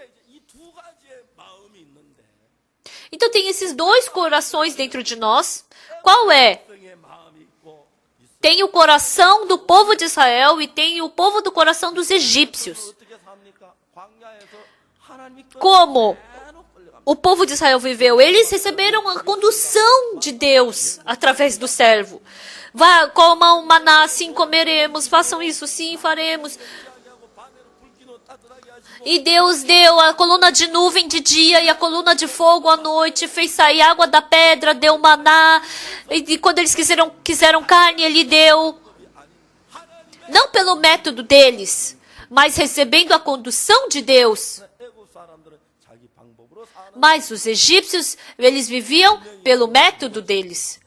Então tem esses dois corações dentro de nós. Qual é? Tem o coração do povo de Israel e tem o povo do coração dos egípcios. Como o povo de Israel viveu? Eles receberam a condução de Deus através do servo. Comam o maná, sim comeremos. Façam isso, sim faremos. E Deus deu a coluna de nuvem de dia e a coluna de fogo à noite, fez sair água da pedra, deu maná. E quando eles quiseram carne, Ele deu. Não pelo método deles, mas recebendo a condução de Deus. Mas os egípcios, eles viviam pelo método deles.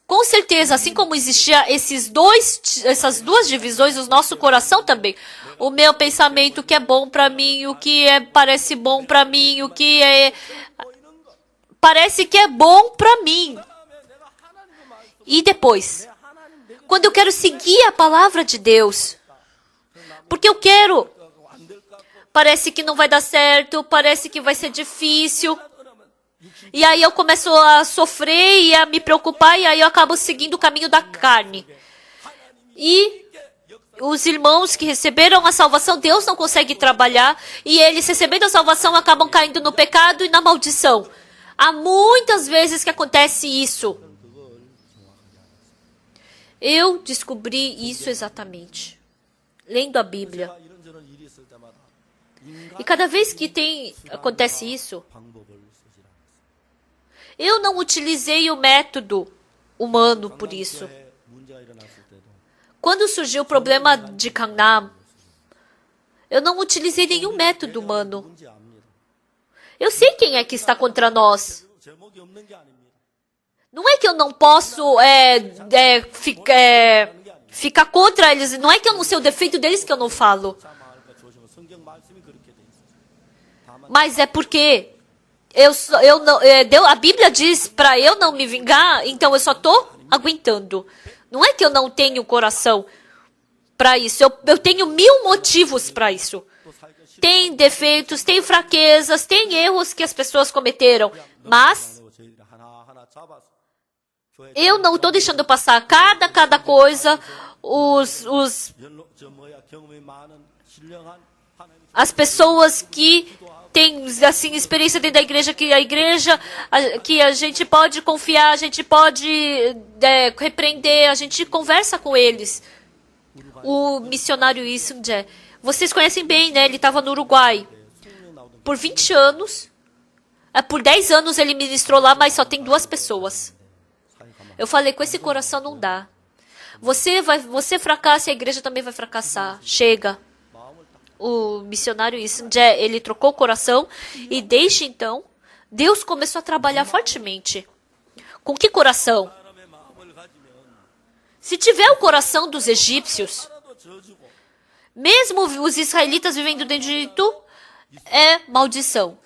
Com certeza, assim como existia essas duas divisões, o nosso coração também. O meu pensamento, o que é bom para mim, o que parece bom para mim, o que parece que é bom para mim. E depois, quando eu quero seguir a palavra de Deus, porque eu quero, parece que não vai dar certo, parece que vai ser difícil. E aí eu começo a sofrer e a me preocupar, e aí eu acabo seguindo o caminho da carne. E os irmãos que receberam a salvação, Deus não consegue trabalhar, e eles recebendo a salvação acabam caindo no pecado e na maldição. Há muitas vezes que acontece isso. Eu descobri isso exatamente, lendo a Bíblia. E cada vez que acontece isso, eu não utilizei o método humano por isso. Quando surgiu o problema de Gangnam, eu não utilizei nenhum método humano. Eu sei quem é que está contra nós. Não é que eu não posso ficar contra eles. Não é que eu não sei o defeito deles que eu não falo. Mas é porque a Bíblia diz para eu não me vingar, então eu só estou aguentando. Não é que eu não tenho coração para isso. Eu tenho 1000 motivos para isso. Tem defeitos, tem fraquezas, tem erros que as pessoas cometeram. Mas eu não estou deixando passar cada coisa. As pessoas que tem, assim, experiência dentro da igreja, que a gente pode confiar, a gente pode repreender, a gente conversa com eles. O missionário Issunje, vocês conhecem bem, né? Ele estava no Uruguai. Por 20 anos, por 10 anos ele ministrou lá, mas só tem 2 pessoas. Eu falei, com esse coração não dá. Você fracassa e a igreja também vai fracassar. Chega. O missionário Issunje, ele trocou o coração e desde então, Deus começou a trabalhar fortemente. Com que coração? Se tiver o coração dos egípcios, mesmo os israelitas vivendo dentro do Egito, é maldição.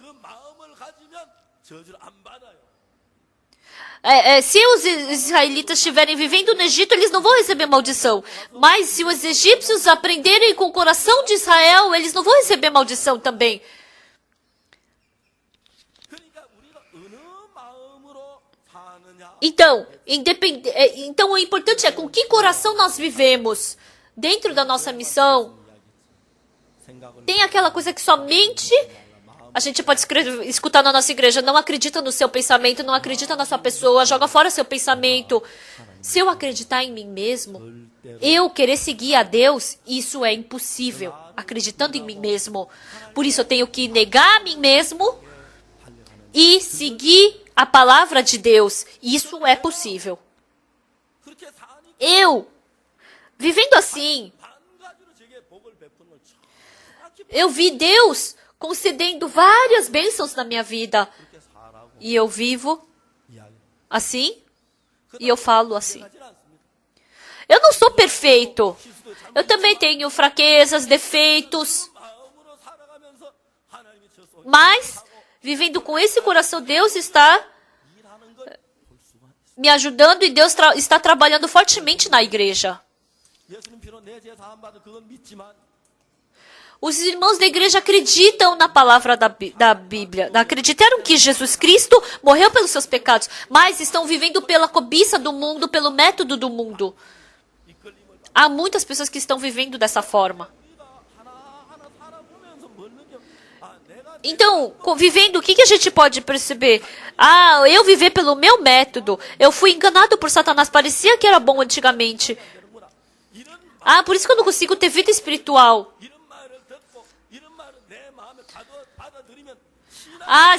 Se os israelitas estiverem vivendo no Egito, eles não vão receber maldição. Mas se os egípcios aprenderem com o coração de Israel, eles não vão receber maldição também. Então, o importante é com que coração nós vivemos dentro da nossa missão. Tem aquela coisa que somente a gente pode escutar na nossa igreja. Não acredita no seu pensamento, não acredita na sua pessoa, joga fora seu pensamento. Se eu acreditar em mim mesmo, eu querer seguir a Deus, isso é impossível. Acreditando em mim mesmo. Por isso eu tenho que negar a mim mesmo e seguir a palavra de Deus. Isso é possível. Eu, vivendo assim, eu vi Deus concedendo várias bênçãos na minha vida. E eu vivo assim, e eu falo assim. Eu não sou perfeito. Eu também tenho fraquezas, defeitos. Mas, vivendo com esse coração, Deus está me ajudando e Deus está trabalhando fortemente na igreja. Os irmãos da igreja acreditam na palavra da Bíblia. Acreditaram que Jesus Cristo morreu pelos seus pecados, mas estão vivendo pela cobiça do mundo, pelo método do mundo. Há muitas pessoas que estão vivendo dessa forma. Então, vivendo, o que a gente pode perceber? Eu viver pelo meu método. Eu fui enganado por Satanás. Parecia que era bom antigamente. Por isso que eu não consigo ter vida espiritual.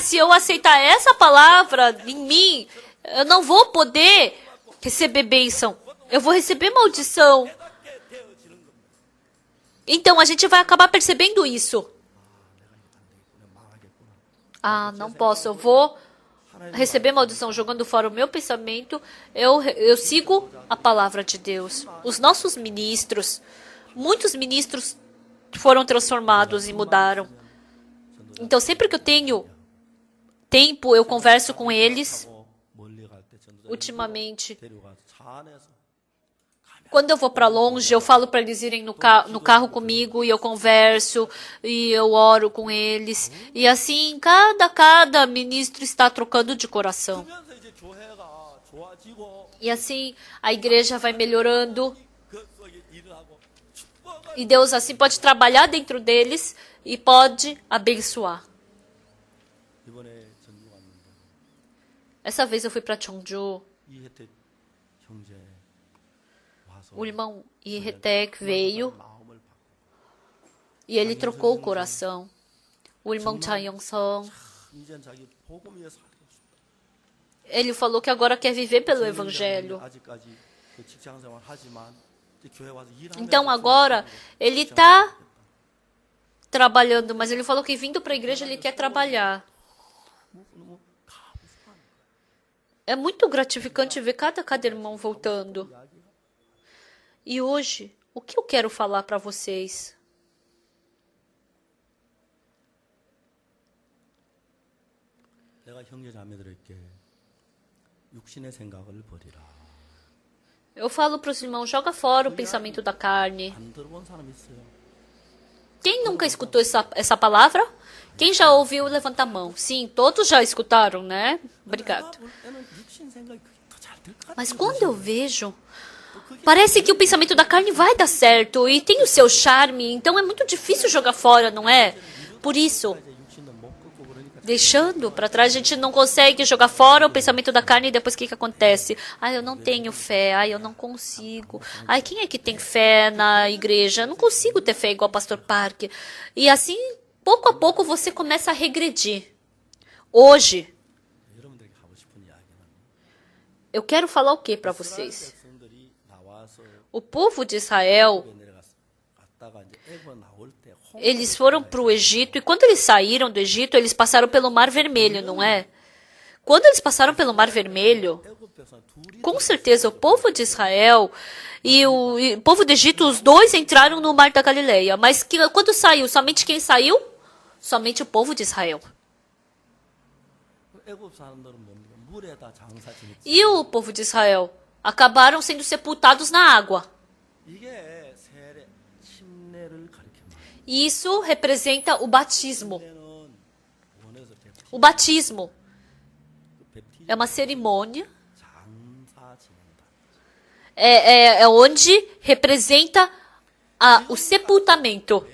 Se eu aceitar essa palavra em mim, eu não vou poder receber bênção. Eu vou receber maldição. Então, a gente vai acabar percebendo isso. Não posso. Eu vou receber maldição jogando fora o meu pensamento. Eu sigo a palavra de Deus. Os nossos ministros, muitos ministros foram transformados e mudaram. Então, sempre que eu tenho tempo, eu converso com eles. Ultimamente, quando eu vou para longe, eu falo para eles irem no carro comigo e eu converso e eu oro com eles. E assim, cada ministro está trocando de coração. E assim, a igreja vai melhorando. E Deus assim pode trabalhar dentro deles e pode abençoar. Essa vez eu fui para Cheongju. O irmão Ihetek veio e ele trocou o coração. O irmão Cha Yong-sung, ele falou que agora quer viver pelo Evangelho. Então agora ele está trabalhando, mas ele falou que vindo para a igreja ele quer trabalhar. É muito gratificante ver cada irmão voltando. E hoje, o que eu quero falar para vocês? Eu falo para os irmãos, joga fora o pensamento da carne. Quem nunca escutou essa palavra? Quem já ouviu, levanta a mão. Sim, todos já escutaram, né? Obrigado. Mas quando eu vejo, parece que o pensamento da carne vai dar certo e tem o seu charme, então é muito difícil jogar fora, não é? Por isso, deixando para trás, a gente não consegue jogar fora o pensamento da carne e depois o que acontece? Eu não tenho fé, eu não consigo. Quem é que tem fé na igreja? Eu não consigo ter fé igual o pastor Park. E assim, pouco a pouco você começa a regredir. Hoje, eu quero falar o que para vocês? O povo de Israel, eles foram para o Egito e quando eles saíram do Egito, eles passaram pelo Mar Vermelho, não é? Quando eles passaram pelo Mar Vermelho, com certeza o povo de Israel e o povo do Egito, os dois entraram no Mar da Galileia. Mas quando saiu, somente quem saiu? Somente o povo de Israel. E o povo de Israel acabaram sendo sepultados na água. Isso representa o batismo. O batismo é uma cerimônia é onde representa o sepultamento.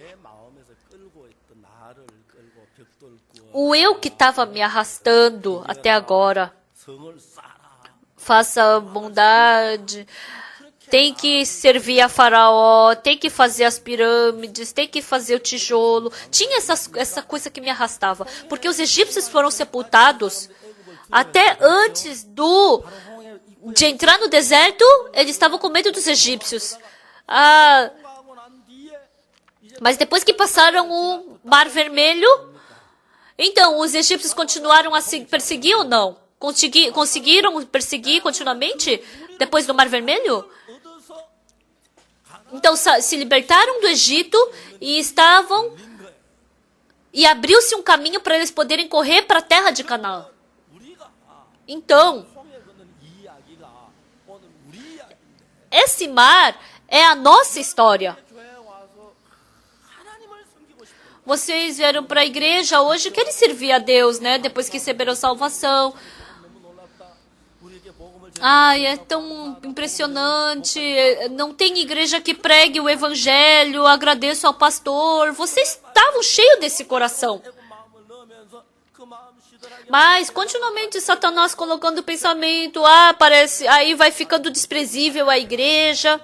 O eu que estava me arrastando até agora, faça bondade, tem que servir a Faraó, tem que fazer as pirâmides, tem que fazer o tijolo. Tinha essa coisa que me arrastava. Porque os egípcios foram sepultados até antes de entrar no deserto, eles estavam com medo dos egípcios. Mas depois que passaram o Mar Vermelho, então os egípcios continuaram a se perseguir ou não? Conseguiram perseguir continuamente depois do Mar Vermelho? Então se libertaram do Egito e abriu-se um caminho para eles poderem correr para a terra de Canaã. Então, esse mar é a nossa história. Vocês vieram para a igreja hoje, querem servir a Deus, né? Depois que receberam salvação. Ai, é tão impressionante. Não tem igreja que pregue o evangelho. Agradeço ao pastor. Vocês estavam cheios desse coração. Mas continuamente Satanás colocando o pensamento, parece, aí vai ficando desprezível a igreja.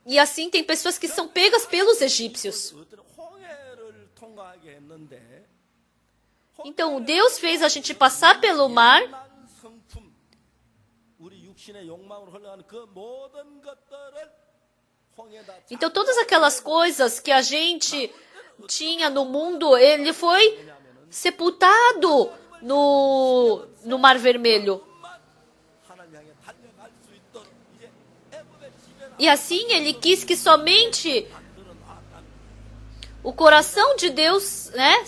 E assim tem pessoas que são pegas pelos egípcios. Então Deus fez a gente passar pelo mar. Então todas aquelas coisas que a gente tinha no mundo, ele foi sepultado no Mar Vermelho. E assim ele quis que somente o coração de Deus, né,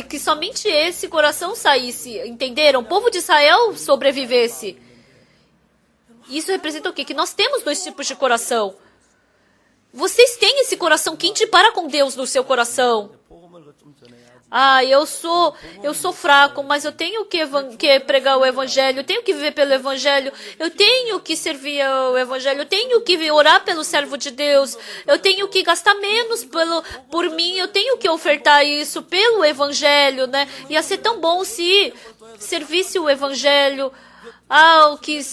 que somente esse coração saísse, entenderam? O povo de Israel sobrevivesse. Isso representa o quê? Que nós temos dois tipos de coração. Vocês têm esse coração quente para com Deus no seu coração. Eu sou fraco, mas eu tenho que pregar o evangelho, eu tenho que viver pelo evangelho, eu tenho que servir ao evangelho, eu tenho que orar pelo servo de Deus, eu tenho que gastar menos por mim, eu tenho que ofertar isso pelo evangelho, né? Ia ser tão bom se servisse o evangelho.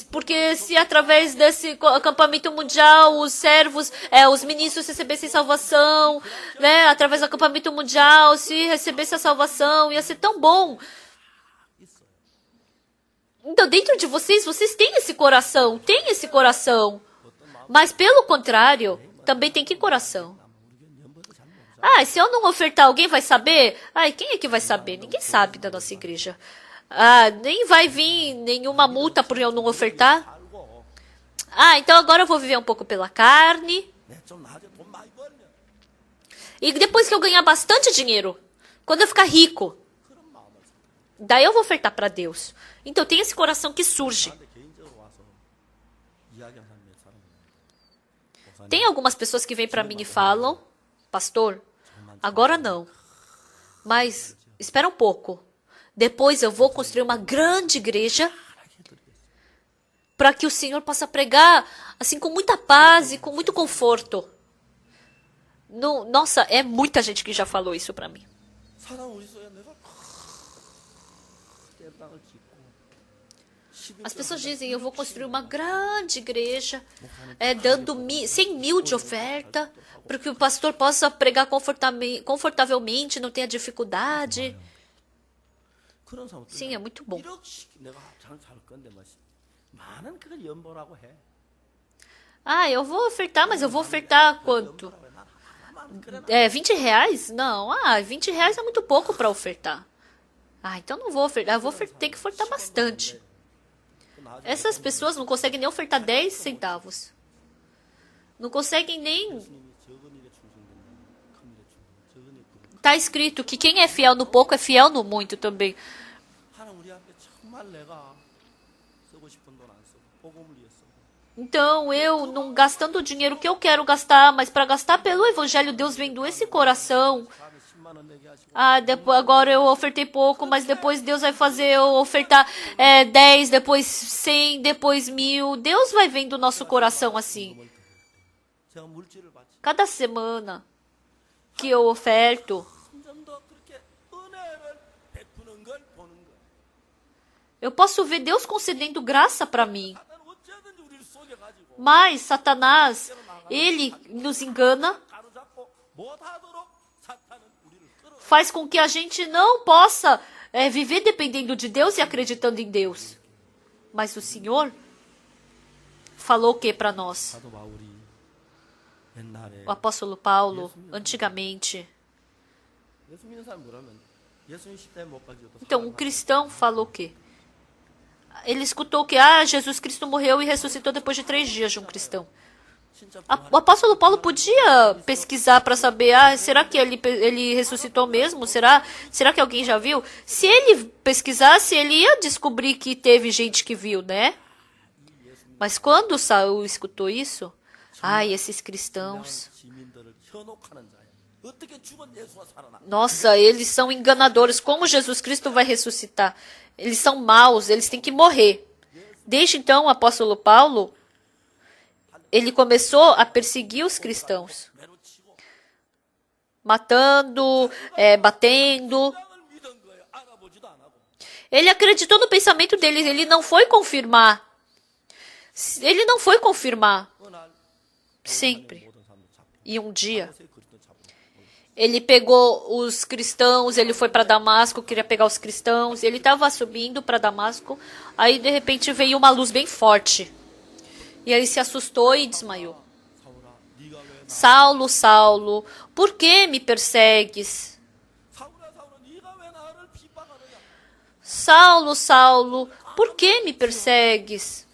Porque se através desse acampamento mundial os servos, os ministros recebessem salvação, né? Através do acampamento mundial, se recebesse a salvação, ia ser tão bom. Então, dentro de vocês têm esse coração, Mas, pelo contrário, também tem que coração. Se eu não ofertar, alguém vai saber? Quem é que vai saber? Ninguém sabe da nossa igreja. Nem vai vir nenhuma multa por eu não ofertar. Então agora eu vou viver um pouco pela carne. E depois que eu ganhar bastante dinheiro, quando eu ficar rico, daí eu vou ofertar para Deus. Então tem esse coração que surge. Tem algumas pessoas que vêm para mim e falam, pastor, agora não, mas espera um pouco. Depois eu vou construir uma grande igreja para que o Senhor possa pregar assim com muita paz e com muito conforto. Nossa, é muita gente que já falou isso para mim. As pessoas dizem, eu vou construir uma grande igreja, dando 100 mil de oferta, para que o pastor possa pregar confortavelmente, não tenha dificuldade. Sim, é muito bom. Eu vou ofertar, mas eu vou ofertar quanto? 20 reais? Não, 20 reais é muito pouco para ofertar. Então não vou ofertar, ter que ofertar bastante. Essas pessoas não conseguem nem ofertar 10 centavos. Não conseguem nem... Está escrito que quem é fiel no pouco é fiel no muito também. Então, eu não gastando o dinheiro que eu quero gastar, mas para gastar pelo Evangelho, Deus vendo esse coração. Agora eu ofertei pouco, mas depois Deus vai fazer eu ofertar 10, depois 100, depois 1000. Deus vai vendo o nosso coração assim. Cada semana que eu oferto, eu posso ver Deus concedendo graça para mim. Mas Satanás, ele nos engana, faz com que a gente não possa viver dependendo de Deus e acreditando em Deus. Mas o Senhor falou o que para nós? O apóstolo Paulo, antigamente. Então, um cristão falou o quê? Ele escutou que Jesus Cristo morreu e ressuscitou depois de 3 dias de um cristão. O apóstolo Paulo podia pesquisar para saber, será que ele ressuscitou mesmo? Será que alguém já viu? Se ele pesquisasse, ele ia descobrir que teve gente que viu, né? Mas quando Saul escutou isso, esses cristãos, nossa, eles são enganadores. Como Jesus Cristo vai ressuscitar? Eles são maus, eles têm que morrer. Desde então, o apóstolo Paulo, ele começou a perseguir os cristãos. Matando, batendo. Ele acreditou no pensamento deles, ele não foi confirmar. Ele não foi confirmar. Sempre. E um dia, ele pegou os cristãos, ele foi para Damasco, queria pegar os cristãos, ele estava subindo para Damasco, aí de repente veio uma luz bem forte. E ele se assustou e desmaiou. Saulo, Saulo, por que me persegues? Saulo, Saulo, por que me persegues?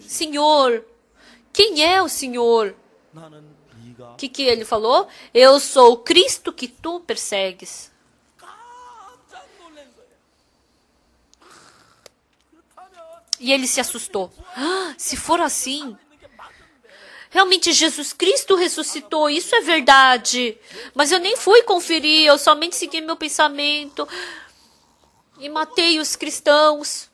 Senhor, quem é o Senhor? O que ele falou? Eu sou o Cristo que tu persegues. E ele se assustou. Se for assim, realmente Jesus Cristo ressuscitou, isso é verdade. Mas eu nem fui conferir, eu somente segui meu pensamento e matei os cristãos.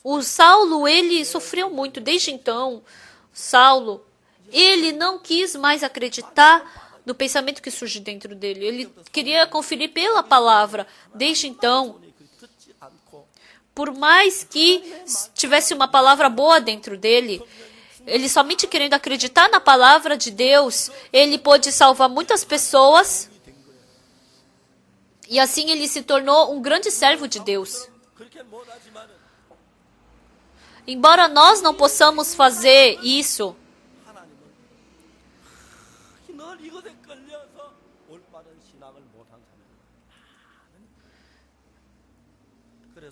O Saulo, ele sofreu muito. Desde então, Saulo, ele não quis mais acreditar no pensamento que surge dentro dele. Ele queria conferir pela palavra. Desde então, por mais que tivesse uma palavra boa dentro dele, ele somente querendo acreditar na palavra de Deus, ele pôde salvar muitas pessoas. E assim ele se tornou um grande servo de Deus. Embora nós não possamos fazer isso,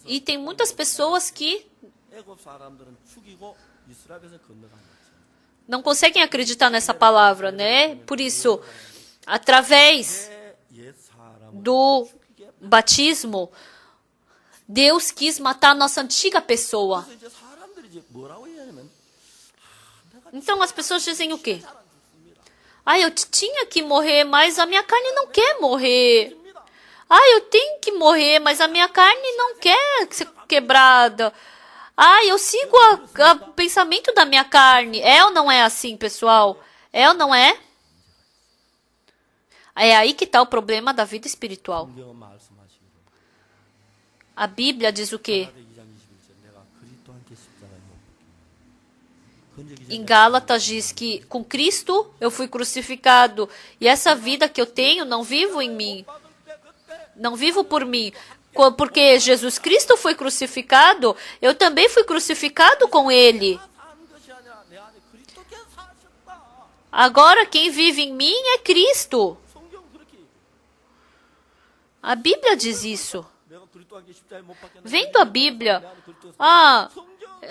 e tem muitas pessoas que não conseguem acreditar nessa palavra, né? Por isso, através do batismo, Deus quis matar a nossa antiga pessoa. Então as pessoas dizem o quê? Eu tinha que morrer, mas a minha carne não quer morrer. Eu tenho que morrer, mas a minha carne não quer ser quebrada. Eu sigo o pensamento da minha carne. É ou não é assim, pessoal? É ou não é? É aí que está o problema da vida espiritual. A Bíblia diz o quê? Em Gálatas diz que com Cristo eu fui crucificado. E essa vida que eu tenho não vivo em mim. Não vivo por mim. Porque Jesus Cristo foi crucificado, eu também fui crucificado com Ele. Agora quem vive em mim é Cristo. A Bíblia diz isso. Vendo a Bíblia,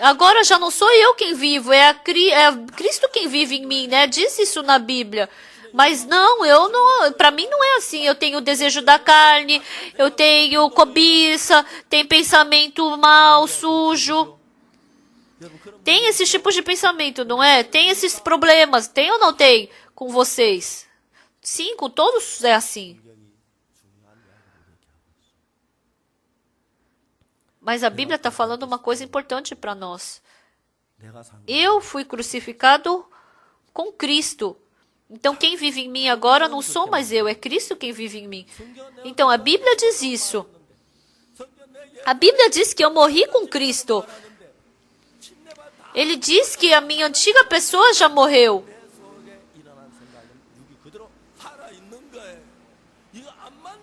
agora já não sou eu quem vivo, é Cristo quem vive em mim, né? Diz isso na Bíblia. Mas não, para mim não é assim. Eu tenho o desejo da carne, eu tenho cobiça, tenho pensamento mal, sujo. Tem esses tipos de pensamento, não é? Tem esses problemas, tem ou não tem com vocês? Sim, com todos é assim. Mas a Bíblia está falando uma coisa importante para nós. Eu fui crucificado com Cristo. Então quem vive em mim agora não sou mais eu, é Cristo quem vive em mim. Então a Bíblia diz isso. A Bíblia diz que eu morri com Cristo. Ele diz que a minha antiga pessoa já morreu.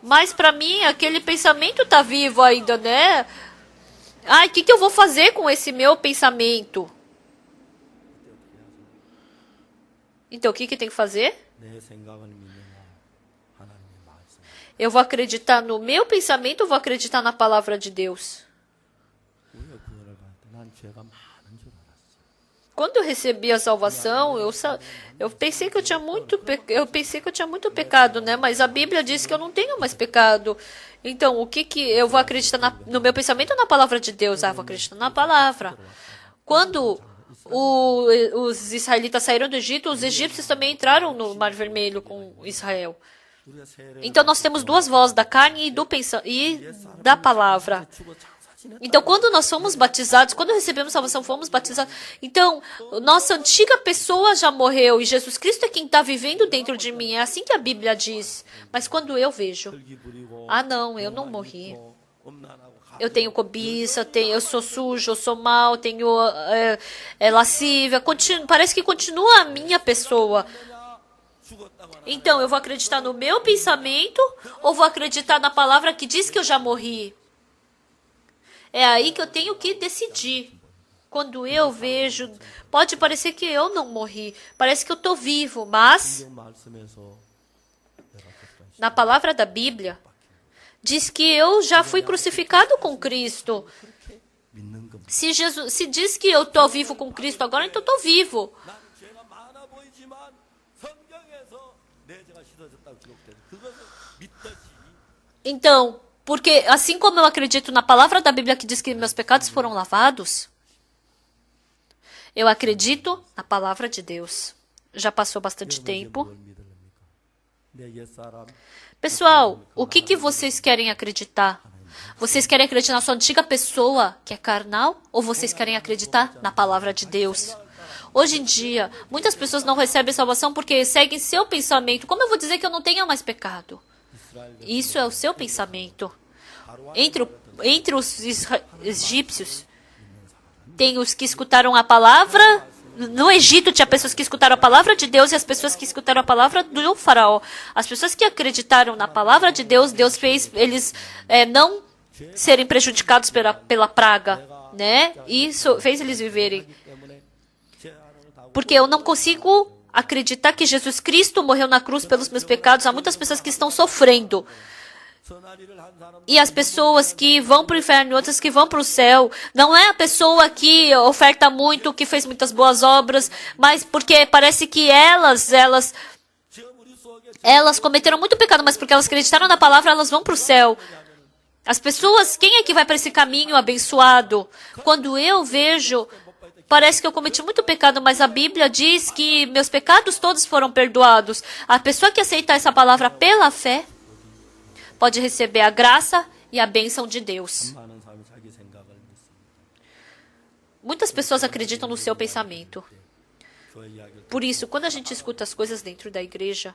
Mas para mim aquele pensamento está vivo ainda, né? Ai, o que eu vou fazer com esse meu pensamento? Então, o que tem que fazer? Eu vou acreditar no meu pensamento ou vou acreditar na palavra de Deus? Quando eu recebi a salvação, eu pensei que eu tinha muito pecado, né? Mas a Bíblia diz que eu não tenho mais pecado. Então, o que eu vou acreditar no meu pensamento ou na palavra de Deus? Vou acreditar na palavra. Quando os israelitas saíram do Egito, os egípcios também entraram no Mar Vermelho com Israel. Então, nós temos duas vozes, da carne e da palavra. Então, quando nós fomos batizados, quando recebemos salvação, fomos batizados. Então, nossa antiga pessoa já morreu e Jesus Cristo é quem está vivendo dentro de mim. É assim que a Bíblia diz. Mas quando eu vejo, não, eu não morri. Eu tenho cobiça, eu sou sujo, eu sou mau, tenho lascívia. Parece que continua a minha pessoa. Então, eu vou acreditar no meu pensamento ou vou acreditar na palavra que diz que eu já morri? É aí que eu tenho que decidir. Quando eu vejo, pode parecer que eu não morri, parece que eu estou vivo, mas na palavra da Bíblia diz que eu já fui crucificado com Cristo. Se diz que eu estou vivo com Cristo agora, então eu estou vivo. Então, porque assim como eu acredito na palavra da Bíblia que diz que meus pecados foram lavados, eu acredito na palavra de Deus. Já passou bastante tempo. Pessoal, o que vocês querem acreditar? Vocês querem acreditar na sua antiga pessoa, que é carnal? Ou vocês querem acreditar na palavra de Deus? Hoje em dia, muitas pessoas não recebem salvação porque seguem seu pensamento. Como eu vou dizer que eu não tenho mais pecado? Isso é o seu pensamento. Entre os egípcios, tem os que escutaram a palavra. No Egito tinha pessoas que escutaram a palavra de Deus e as pessoas que escutaram a palavra do faraó. As pessoas que acreditaram na palavra de Deus, Deus fez eles não serem prejudicados pela praga, né? Isso fez eles viverem. Porque eu não consigo acreditar que Jesus Cristo morreu na cruz pelos meus pecados. Há muitas pessoas que estão sofrendo. E as pessoas que vão para o inferno e outras que vão para o céu, não é a pessoa que oferta muito, que fez muitas boas obras, mas porque parece que elas cometeram muito pecado, mas porque elas acreditaram na palavra, elas vão para o céu. As pessoas, quem é que vai para esse caminho abençoado? Quando eu vejo, parece que eu cometi muito pecado, mas a Bíblia diz que meus pecados todos foram perdoados. A pessoa que aceita essa palavra pela fé pode receber a graça e a bênção de Deus. Muitas pessoas acreditam no seu pensamento. Por isso, quando a gente escuta as coisas dentro da igreja,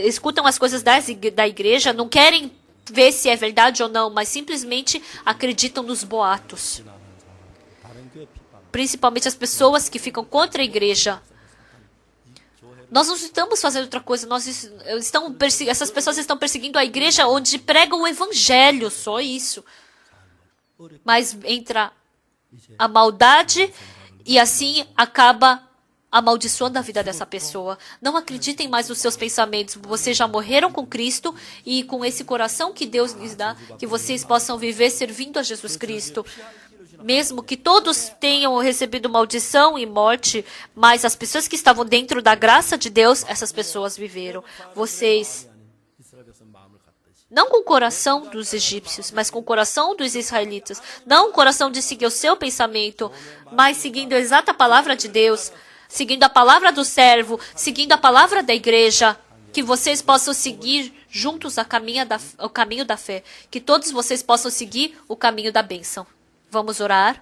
escutam as coisas da igreja, não querem ver se é verdade ou não, mas simplesmente acreditam nos boatos. Principalmente as pessoas que ficam contra a igreja. Nós não estamos fazendo outra coisa. Essas pessoas estão perseguindo a igreja onde pregam o evangelho, só isso. Mas entra a maldade e assim acaba amaldiçoando a vida dessa pessoa. Não acreditem mais nos seus pensamentos. Vocês já morreram com Cristo e com esse coração que Deus lhes dá, que vocês possam viver servindo a Jesus Cristo. mesmo que todos tenham recebido maldição e morte, mas as pessoas que estavam dentro da graça de Deus, essas pessoas viveram. Vocês, não com o coração dos egípcios, mas com o coração dos israelitas. Não o coração de seguir o seu pensamento, mas seguindo a exata palavra de Deus, seguindo a palavra do servo, seguindo a palavra da igreja, que vocês possam seguir juntos o caminho da fé, que todos vocês possam seguir o caminho da bênção. Vamos orar?